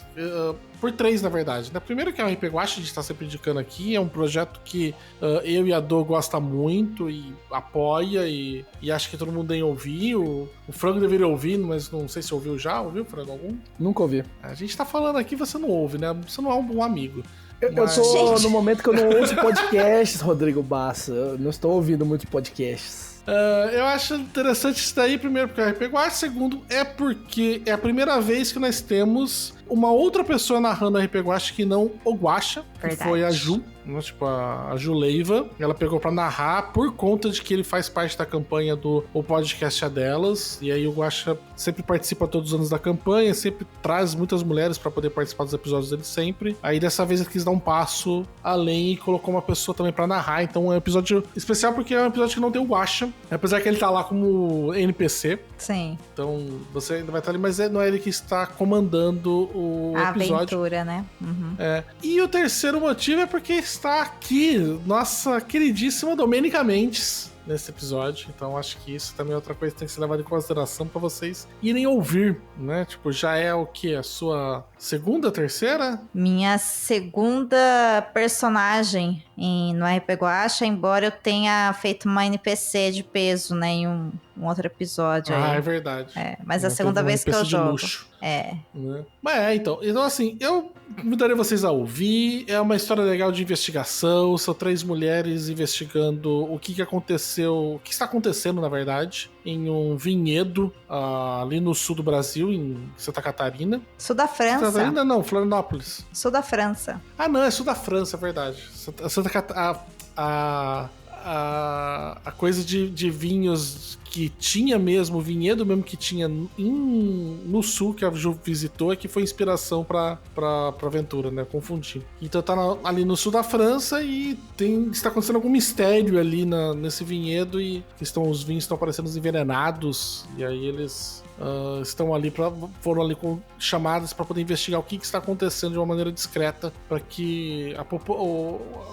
Por 3, na verdade. Primeiro que é o RP Guacha, a gente tá sempre indicando aqui, é um projeto que eu e a Dô gosta muito e apoia e acho que todo mundo tem que ouvir. O Frango deveria ouvir, mas não sei se ouviu já. Ouviu, Frango, algum?
Nunca ouvi.
A gente tá falando aqui, você não ouve, né? Você não é um bom amigo.
Eu tô no momento que eu não ouço podcasts, Rodrigo Bassa. Eu não estou ouvindo muitos podcasts.
Eu acho interessante isso daí, primeiro porque é o RP Guacha, segundo é porque é a primeira vez que nós temos uma outra pessoa narrando a RP Guacha que não o Guacha, que foi a Ju, né? Tipo a Ju Leiva. Ela pegou pra narrar por conta de que ele faz parte da campanha do O Podcast é Delas, e aí o Guacha sempre participa todos os anos da campanha, sempre traz muitas mulheres pra poder participar dos episódios dele sempre. Aí dessa vez ele quis dar um passo além e colocou uma pessoa também pra narrar, então é um episódio especial porque é um episódio que não tem o Guacha, apesar que ele tá lá como NPC.
Sim.
Então você ainda vai estar ali, mas não é ele que está comandando o episódio.
Aventura, né? Uhum.
E o terceiro motivo é porque está aqui nossa queridíssima Domênica Mendes. nesse episódio. Então acho que isso também é outra coisa que tem que ser levada em consideração pra vocês irem ouvir, né? Tipo, já é o quê? A sua segunda, terceira?
Minha segunda personagem no RP Guacha, embora eu tenha feito uma NPC de peso, né, em um outro episódio aí.
É verdade.
Mas é a segunda vez que eu jogo. Luxo,
né? Mas então assim, eu convidaria vocês a ouvir. É uma história legal de investigação. São 3 mulheres investigando o que aconteceu, o que está acontecendo, na verdade, em um vinhedo ali no sul do Brasil, em Santa Catarina.
Sul da França.
Santa Catarina não, Florianópolis.
Sul da França.
Ah, não, é sul da França, é verdade. A coisa de vinhos que tinha mesmo, vinhedo mesmo que tinha no sul, que a Ju visitou, é que foi inspiração pra aventura, né? Confundindo. Então tá ali no sul da França e está acontecendo algum mistério ali nesse vinhedo e os vinhos estão parecendo envenenados e aí eles estão ali foram ali com chamadas para poder investigar o que está acontecendo de uma maneira discreta para que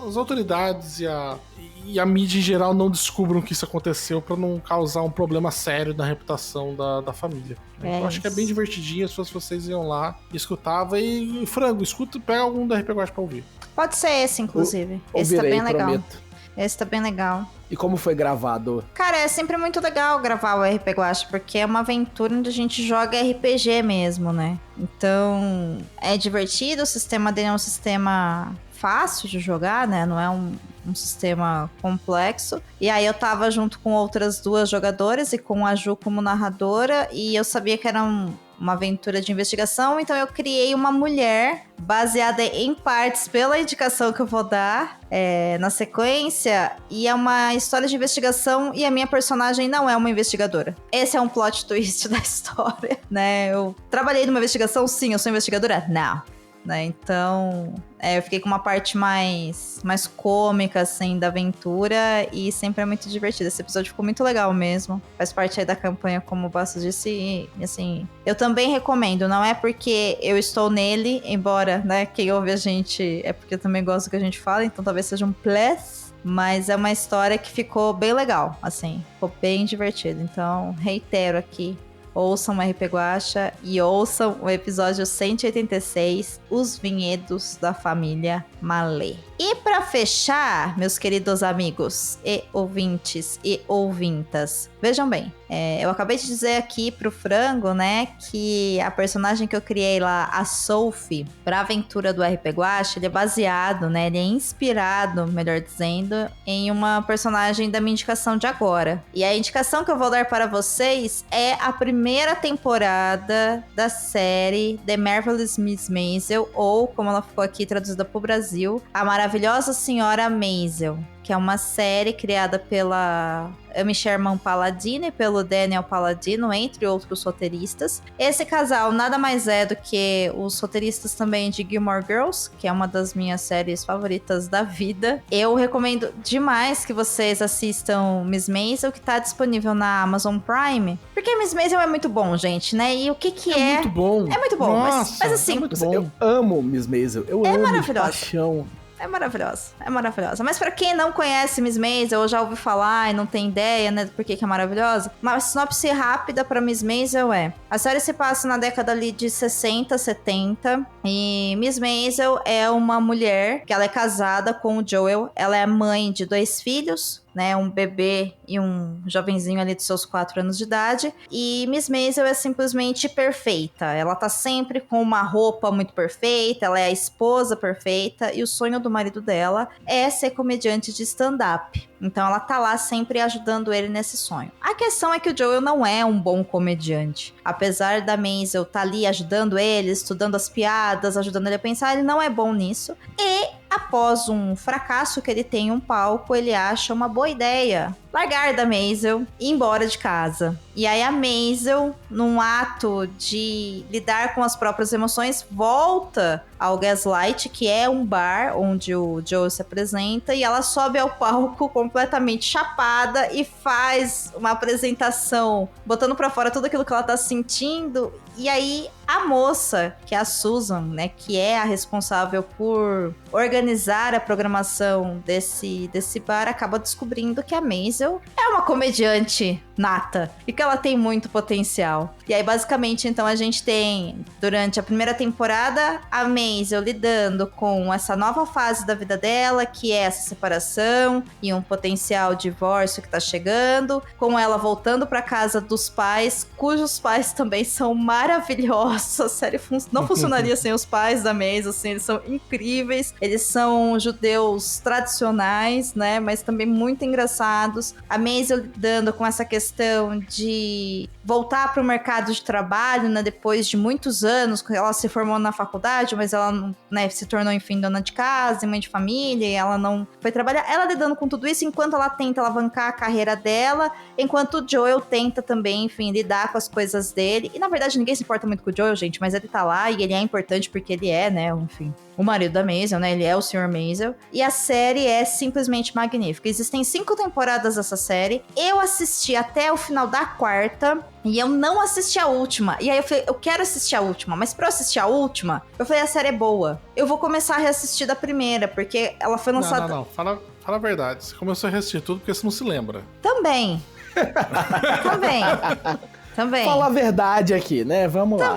as autoridades e a mídia em geral não descubram que isso aconteceu, para não causar um problema sério na reputação da família. Eu acho que é bem divertidinho, se vocês iam lá e escutavam. E Frango, pega algum da RP Guacha pra ouvir.
Pode ser esse, inclusive. Esse tá bem legal. Prometo. Esse tá bem legal.
E como foi gravado?
Cara, é sempre muito legal gravar o RP Guacha, porque é uma aventura onde a gente joga RPG mesmo, né? Então, é divertido, o sistema dele é um sistema fácil de jogar, né? Não é um sistema complexo. E aí eu tava junto com outras 2 jogadoras e com a Ju como narradora, e eu sabia que era uma aventura de investigação, então eu criei uma mulher baseada em partes pela indicação que eu vou dar na sequência, e é uma história de investigação e a minha personagem não é uma investigadora. Esse é um plot twist da história, né? Eu trabalhei numa investigação, sim, eu sou investigadora? Não. Né? Então, eu fiquei com uma parte mais cômica, assim, da aventura, e sempre é muito divertido. Esse episódio ficou muito legal mesmo. Faz parte aí da campanha, como o Bastos disse, e assim, eu também recomendo. Não é porque eu estou nele, embora, né, quem ouve a gente é porque eu também gosto do que a gente fala, então talvez seja um plus, mas é uma história que ficou bem legal, assim, ficou bem divertido. Então, reitero aqui, ouçam o RP Guacha e ouçam o episódio 186, Os Vinhedos da Família Malê. E pra fechar, meus queridos amigos e ouvintes e ouvintas, vejam bem, eu acabei de dizer aqui pro Frango, né, que a personagem que eu criei lá, a Sophie, pra aventura do RP Guacha, ele é baseado, né, ele é inspirado, melhor dizendo, em uma personagem da minha indicação de agora. E a indicação que eu vou dar para vocês é a primeira temporada da série The Marvelous Miss Maisel, ou como ela ficou aqui traduzida pro Brasil, A Maravilhosa Senhora Maisel, que é uma série criada pela Amy Sherman Palladino e pelo Daniel Palladino, entre outros roteiristas. Esse casal nada mais é do que os roteiristas também de Gilmore Girls, que é uma das minhas séries favoritas da vida. Eu recomendo demais que vocês assistam Miss Maisel, que tá disponível na Amazon Prime, porque Miss Maisel é muito bom, gente, né? E o que é?
É muito bom.
É muito bom,
Nossa,
mas assim...
É muito bom.
Eu amo Miss Maisel, eu amo de paixão.
É maravilhosa. Mas pra quem não conhece Miss Maisel, ou já ouviu falar e não tem ideia, né, do porquê que é maravilhosa, uma sinopse rápida pra Miss Maisel é: a série se passa na década ali de 60, 70, e Miss Maisel é uma mulher que ela é casada com o Joel, ela é mãe de 2 filhos, né, um bebê e um jovenzinho ali de seus 4 anos de idade, e Miss Maisel é simplesmente perfeita, ela tá sempre com uma roupa muito perfeita, ela é a esposa perfeita, e o sonho do marido dela é ser comediante de stand-up, então ela tá lá sempre ajudando ele nesse sonho. A questão é que o Joel não é um bom comediante, apesar da Maisel tá ali ajudando ele, estudando as piadas, ajudando ele a pensar, ele não é bom nisso, e após um fracasso que ele tem em um palco, ele acha uma boa ideia largar da Maisel e ir embora de casa. E aí a Maisel, num ato de lidar com as próprias emoções, volta ao Gaslight, que é um bar onde o Joel se apresenta, e ela sobe ao palco completamente chapada e faz uma apresentação, botando pra fora tudo aquilo que ela tá sentindo. E aí a moça, que é a Susan, né, que é a responsável por organizar a programação desse bar, acaba descobrindo que a Maisel Maisel é uma comediante nata e que ela tem muito potencial. E aí, basicamente, então, a gente tem, durante a primeira temporada, a Maisel lidando com essa nova fase da vida dela, que é essa separação e um potencial divórcio que tá chegando, com ela voltando pra casa dos pais, cujos pais também são maravilhosos. A série não funcionaria sem os pais da Maisel, assim, eles são incríveis. Eles são judeus tradicionais, né, mas também muito engraçados. A Maisel lidando com essa questão de voltar para o mercado de trabalho, né, depois de muitos anos, ela se formou na faculdade, mas ela, né, se tornou, enfim, dona de casa, mãe de família, e ela não foi trabalhar. Ela lidando com tudo isso enquanto ela tenta alavancar a carreira dela, enquanto o Joel tenta também, enfim, lidar com as coisas dele. E, na verdade, ninguém se importa muito com o Joel, gente, mas ele tá lá e ele é importante porque ele é, né, enfim, o marido da Maisel, né, ele é o Sr. Maisel. E a série é simplesmente magnífica. Existem 5 temporadas dessa série. Eu assisti até o final da 4ª, e eu não assisti a última. E aí eu falei, eu quero assistir a última, mas pra eu assistir a última, eu falei, a série é boa. Eu vou começar a reassistir da primeira, porque ela foi lançada...
Não. Fala a verdade. Você começou a reassistir tudo porque você não se lembra.
Também.
Fala a verdade aqui, né? Vamos lá.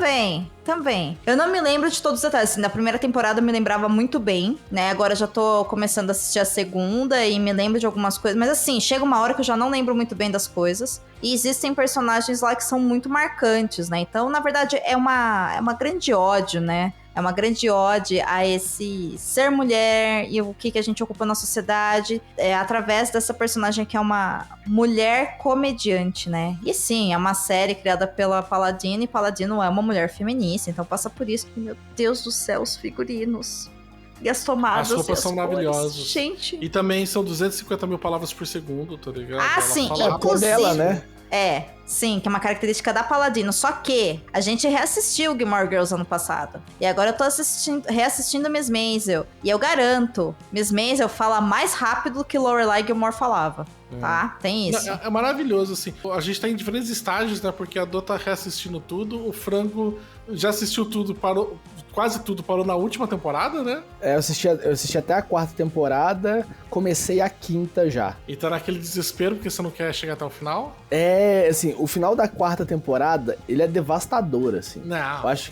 Também. Eu não me lembro de todos os detalhes. Assim, na primeira temporada eu me lembrava muito bem, né? Agora eu já tô começando a assistir a segunda e me lembro de algumas coisas. Mas assim, chega uma hora que eu já não lembro muito bem das coisas. E existem personagens lá que são muito marcantes, né? Então, na verdade, é uma grande ódio, né? É uma grande ode a esse ser mulher e o que a gente ocupa na sociedade através dessa personagem que é uma mulher comediante, né? E sim, é uma série criada pela Paladino, e Paladino é uma mulher feminista, então passa por isso. Meu Deus do céu, os figurinos. E as tomadas.
As roupas são
cores.
maravilhosas.
Gente.
E também são 250 mil palavras por segundo, tá ligado?
Ah, sim.
Inclusive, dela, né?
Sim, que é uma característica da Paladino. Só que a gente reassistiu Gilmore Girls ano passado. E agora eu tô reassistindo Miss Maisel. E eu garanto, Miss Maisel fala mais rápido do que Lorelai Gilmore falava. Tá? Tem isso.
É maravilhoso, assim. A gente tá em diferentes estágios, né? Porque a Dô tá reassistindo tudo. O Frango já assistiu tudo, quase tudo parou na última temporada, né?
Eu assisti até a 4ª temporada, comecei a 5ª já.
E tá naquele desespero porque você não quer chegar até o final?
Assim, o final da 4ª temporada, ele é devastador, assim.
Não,
eu acho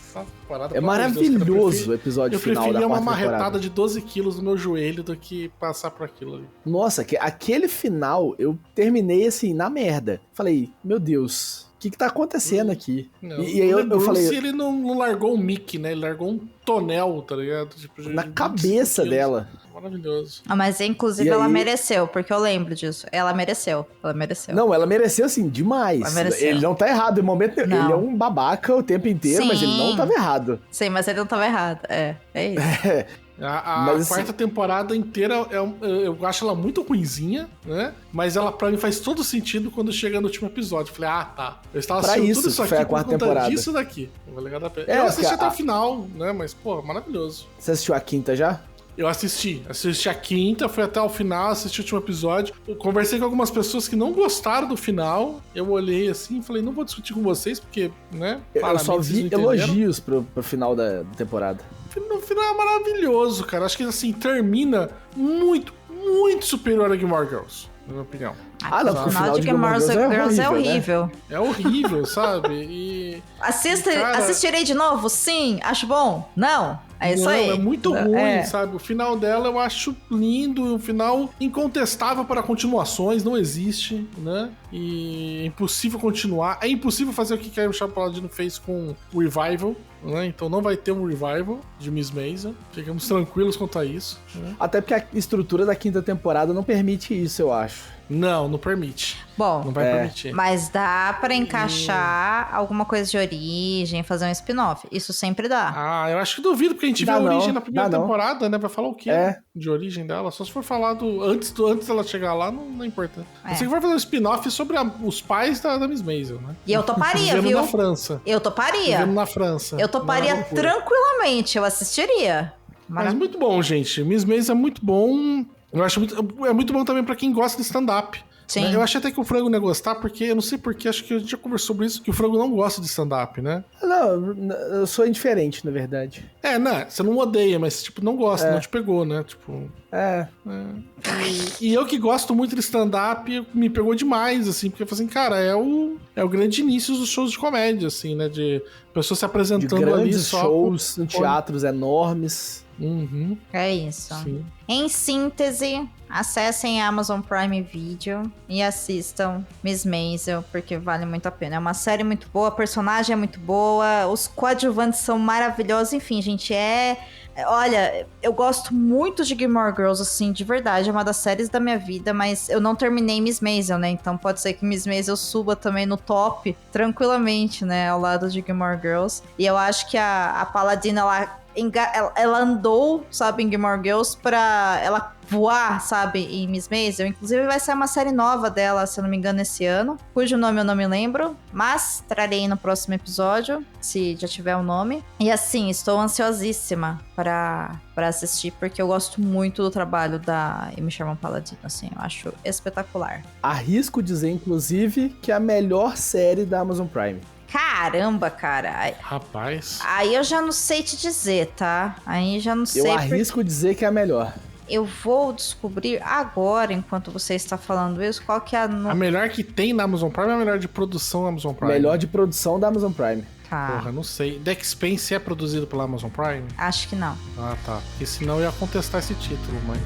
é
maravilhoso o episódio final da 4ª temporada. Eu preferia
uma marretada de 12 quilos no meu joelho do que passar por aquilo ali.
Nossa, aquele final, eu terminei, assim, na merda. Falei, meu Deus... O que tá acontecendo aqui?
Não,
e aí eu falei...
Se ele não largou um Mickey, né? Ele largou um tonel, tá ligado? Tipo,
na cabeça dela.
Maravilhoso.
Mas, inclusive, ela mereceu, porque eu lembro disso. Ela mereceu.
Não, ela mereceu, assim, demais. Ele não tá errado. No momento, ele é um babaca o tempo inteiro, mas ele não tava errado.
Sim, mas ele não tava errado. É isso.
A quarta temporada inteira, eu acho ela muito ruinzinha, né? Mas ela, pra mim, faz todo sentido quando chega no último episódio. Eu falei, tá. Eu estava assistindo tudo isso aqui por conta disso daqui. Eu assisti até o final, né? Mas, pô, maravilhoso.
Você assistiu a 5ª já?
Eu assisti a 5ª, fui até o final, assisti o último episódio. Eu conversei com algumas pessoas que não gostaram do final. Eu olhei assim e falei, não vou discutir com vocês, porque, né?
Eu só vi elogios pro final da temporada.
No final é maravilhoso, cara. Acho que, assim, termina muito, muito superior a Gilmore Girls, na minha opinião.
Não, porque o final de Gilmore Girls é horrível.
Né? É horrível, sabe?
Assistirei de novo? Sim. Acho bom? Não. É isso aí.
É muito ruim, sabe? O final dela eu acho lindo, um final incontestável para continuações, não existe, né? E é impossível continuar. É impossível fazer o que a Michelle Paladino fez com o Revival, né? Então não vai ter um Revival de Miss Maisel. Ficamos tranquilos quanto a isso. Né?
Até porque a estrutura da 5ª temporada não permite isso, eu acho.
Não permite.
Bom,
não vai permitir.
Mas dá pra encaixar alguma coisa de origem, fazer um spin-off. Isso sempre dá.
Eu acho que duvido, porque a gente vê a origem na primeira temporada, né? Vai falar o quê de origem dela? Só se for falado antes dela chegar lá, não é importante. Você vai fazer um spin-off sobre os pais da Miss Maisel, né?
E eu toparia, viu?
Na França.
Eu toparia.
Vivendo na França.
Eu toparia tranquilamente, eu assistiria.
Mas muito bom, gente. Miss Maisel é muito bom. Eu acho é muito bom também pra quem gosta de stand-up.
Sim.
Eu achei até que o Frango não ia gostar, porque eu não sei porquê, acho que a gente já conversou sobre isso, que o Frango não gosta de stand-up, né?
Não, eu sou indiferente, na verdade.
Você não odeia, mas, tipo, não gosta, não te pegou, né? Tipo... E eu que gosto muito de stand-up, me pegou demais, assim, porque eu falei assim, cara, é o grande início dos shows de comédia, assim, né? De pessoas se apresentando
de
ali
grandes
só...
shows em teatros enormes.
Uhum.
É isso.
Sim.
Em síntese, acessem a Amazon Prime Video e assistam Miss Maisel, porque vale muito a pena. É uma série muito boa, a personagem é muito boa, os coadjuvantes são maravilhosos. Enfim, gente, olha, eu gosto muito de Gilmore Girls, assim, de verdade. É uma das séries da minha vida, mas eu não terminei Miss Maisel, né? Então pode ser que Miss Maisel suba também no top, tranquilamente, né? Ao lado de Gilmore Girls. E eu acho que a Paladina, ela andou, sabe, em Gilmore Girls pra ela voar, sabe, em Miss Maisel. Inclusive vai sair uma série nova dela, se eu não me engano, esse ano, cujo nome eu não me lembro, mas trarei no próximo episódio, se já tiver o nome. E assim, estou ansiosíssima pra assistir, porque eu gosto muito do trabalho da Amy Sherman Paladino, assim, eu acho espetacular.
Arrisco dizer, inclusive, que é a melhor série da Amazon Prime.
Caramba, cara.
Rapaz.
Aí eu já não sei te dizer, tá? Aí já não sei.
Eu arrisco dizer que é a melhor.
Eu vou descobrir agora, enquanto você está falando isso, qual que é
A melhor que tem na Amazon Prime é a melhor de produção da Amazon Prime?
Melhor de produção da Amazon Prime.
Tá.
Porra, não sei. The Expanse é produzido pela Amazon Prime?
Acho que não.
Ah, tá. Porque senão eu ia contestar esse título, mas...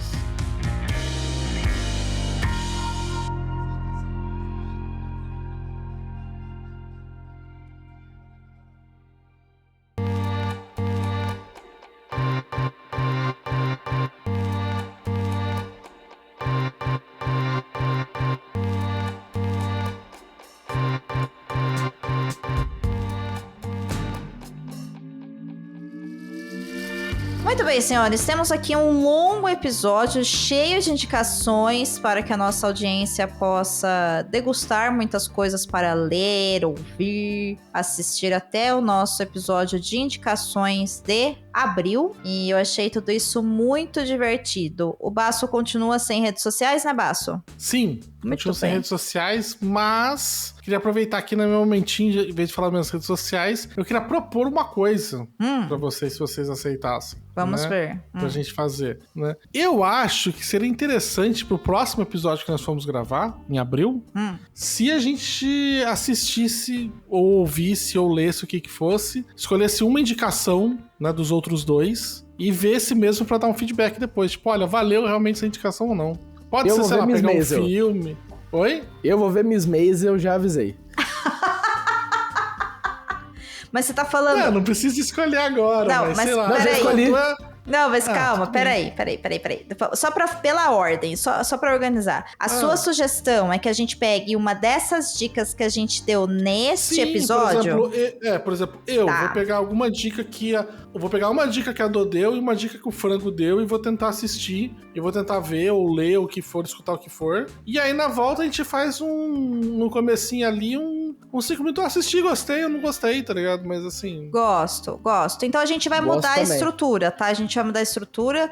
Muito bem, senhores, temos aqui um longo episódio cheio de indicações para que a nossa audiência possa degustar muitas coisas para ler, ouvir, assistir até o nosso episódio de indicações de abril. E eu achei tudo isso muito divertido. O Basso continua sem redes sociais, né, Basso?
Sim, continuo sem redes sociais, mas queria aproveitar aqui no meu momentinho, em vez de falar minhas redes sociais, eu queria propor uma coisa pra vocês, se vocês aceitassem.
Vamos ver.
Pra gente fazer, né? Eu acho que seria interessante pro próximo episódio que nós fomos gravar, em abril, se a gente assistisse, ou ouvisse, ou lesse o que fosse, escolhesse uma indicação, né, dos outros dois, e vesse mesmo pra dar um feedback depois. Tipo, olha, valeu realmente essa indicação ou não. Pode ser, sei lá, pegar um filme. Oi?
Eu vou ver Miss Maisel, eu já avisei.
Mas você tá falando...
Não precisa escolher agora,
não, mas
sei lá.
Peraí.
Não,
mas calma, peraí. Só pela ordem, só pra organizar. A sua sugestão é que a gente pegue uma dessas dicas que a gente deu neste episódio?
Por exemplo, eu vou pegar alguma dica eu vou pegar uma dica que a Dô deu e uma dica que o Frango deu e vou tentar assistir, e vou tentar ver ou ler o que for, escutar o que for. E aí na volta a gente faz no comecinho ali uns 5 minutos. Eu assisti, gostei, eu não gostei, tá ligado? Mas assim...
Gosto. Então a gente vai mudar a estrutura, tá? A gente vai mudar a estrutura.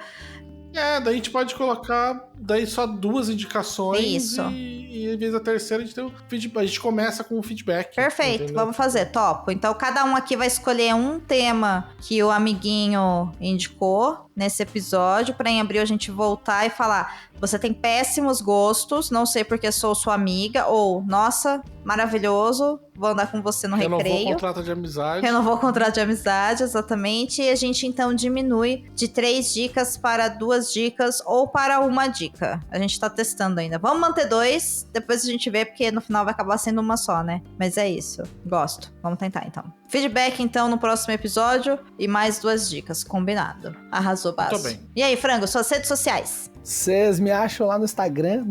Daí a gente pode colocar só 2 indicações.
Isso.
E em vez da terceira, a gente tem a gente começa com o feedback.
Perfeito,
entendeu?
vamos fazer, topo. Então cada um aqui vai escolher um tema que o amiguinho indicou nesse episódio, pra em abril a gente voltar e falar: você tem péssimos gostos, não sei porque sou sua amiga, ou nossa, maravilhoso, vou andar com você no recreio.
Renovou o contrato de amizade.
Renovou o contrato de amizade, exatamente. E a gente então diminui de 3 dicas para 2 dicas ou para 1 dica. A gente tá testando ainda. Vamos manter 2, depois a gente vê, porque no final vai acabar sendo uma só, né? Mas é isso. Gosto. Vamos tentar então. Feedback então no próximo episódio e mais 2 dicas. Combinado. Arrasou, Basso.
Muito bem.
E aí, Frango, suas redes sociais?
Vocês me acham lá no Instagram,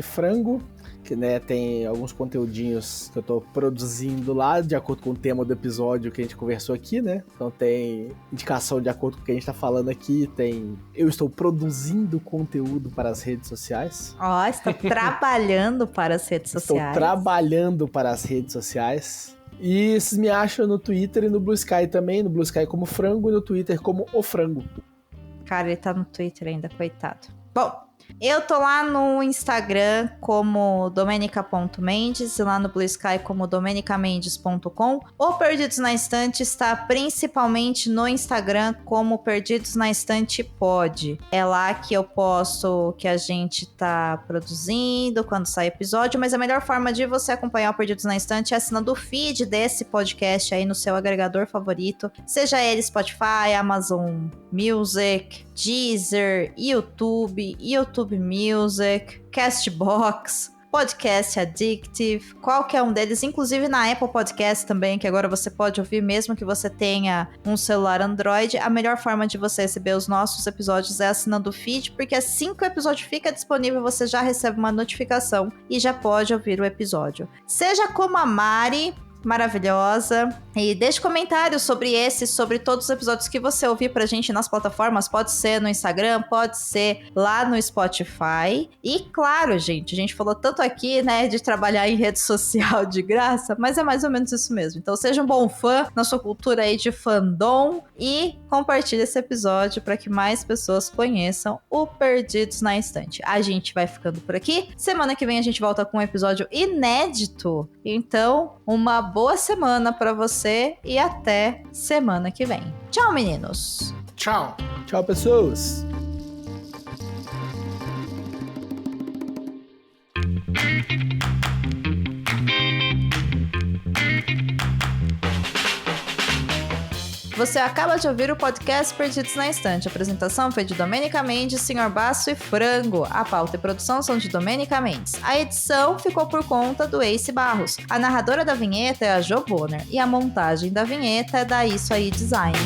_frango, que, né, tem alguns conteúdinhos que eu tô produzindo lá, de acordo com o tema do episódio que a gente conversou aqui, né? Então tem indicação de acordo com o que a gente tá falando aqui, eu estou produzindo conteúdo para as redes sociais.
Ó, está trabalhando para as redes sociais.
Estou trabalhando para as redes sociais. E vocês me acham no Twitter e no Blue Sky também, no Blue Sky como Frango e no Twitter como O Frango.
Cara, ele tá no Twitter ainda, coitado. Bom, Eu tô lá no Instagram como domenica.mendes e lá no Blue Sky como domenicamendes.com. O Perdidos na Estante está principalmente no Instagram como Perdidos na Estante Pod. É lá que eu posto o que a gente tá produzindo, quando sai episódio, mas a melhor forma de você acompanhar o Perdidos na Estante é assinando o feed desse podcast aí no seu agregador favorito, seja ele Spotify, Amazon Music, Deezer, YouTube Music, Castbox, Podcast Addictive, qualquer um deles, inclusive na Apple Podcast também, que agora você pode ouvir mesmo que você tenha um celular Android. A melhor forma de você receber os nossos episódios é assinando o feed, porque assim que o episódio fica disponível, você já recebe uma notificação e já pode ouvir o episódio. Seja como a Mari, maravilhosa, e deixe comentários sobre esse, sobre todos os episódios que você ouvir pra gente nas plataformas, pode ser no Instagram, pode ser lá no Spotify, e claro, gente, a gente falou tanto aqui, né, de trabalhar em rede social de graça, mas é mais ou menos isso mesmo, então seja um bom fã na sua cultura aí de fandom, e compartilhe esse episódio para que mais pessoas conheçam o Perdidos na Estante. A gente vai ficando por aqui, semana que vem a gente volta com um episódio inédito, então uma boa semana pra você e até semana que vem. Tchau, meninos!
Tchau!
Tchau, pessoas!
Você acaba de ouvir o podcast Perdidos na Estante. A apresentação foi de Domenica Mendes, Sr. Basso e Frango. A pauta e produção são de Domenica Mendes. A edição ficou por conta do Ace Barros. A narradora da vinheta é a Jo Bonner. E a montagem da vinheta é da Isso Aí Design.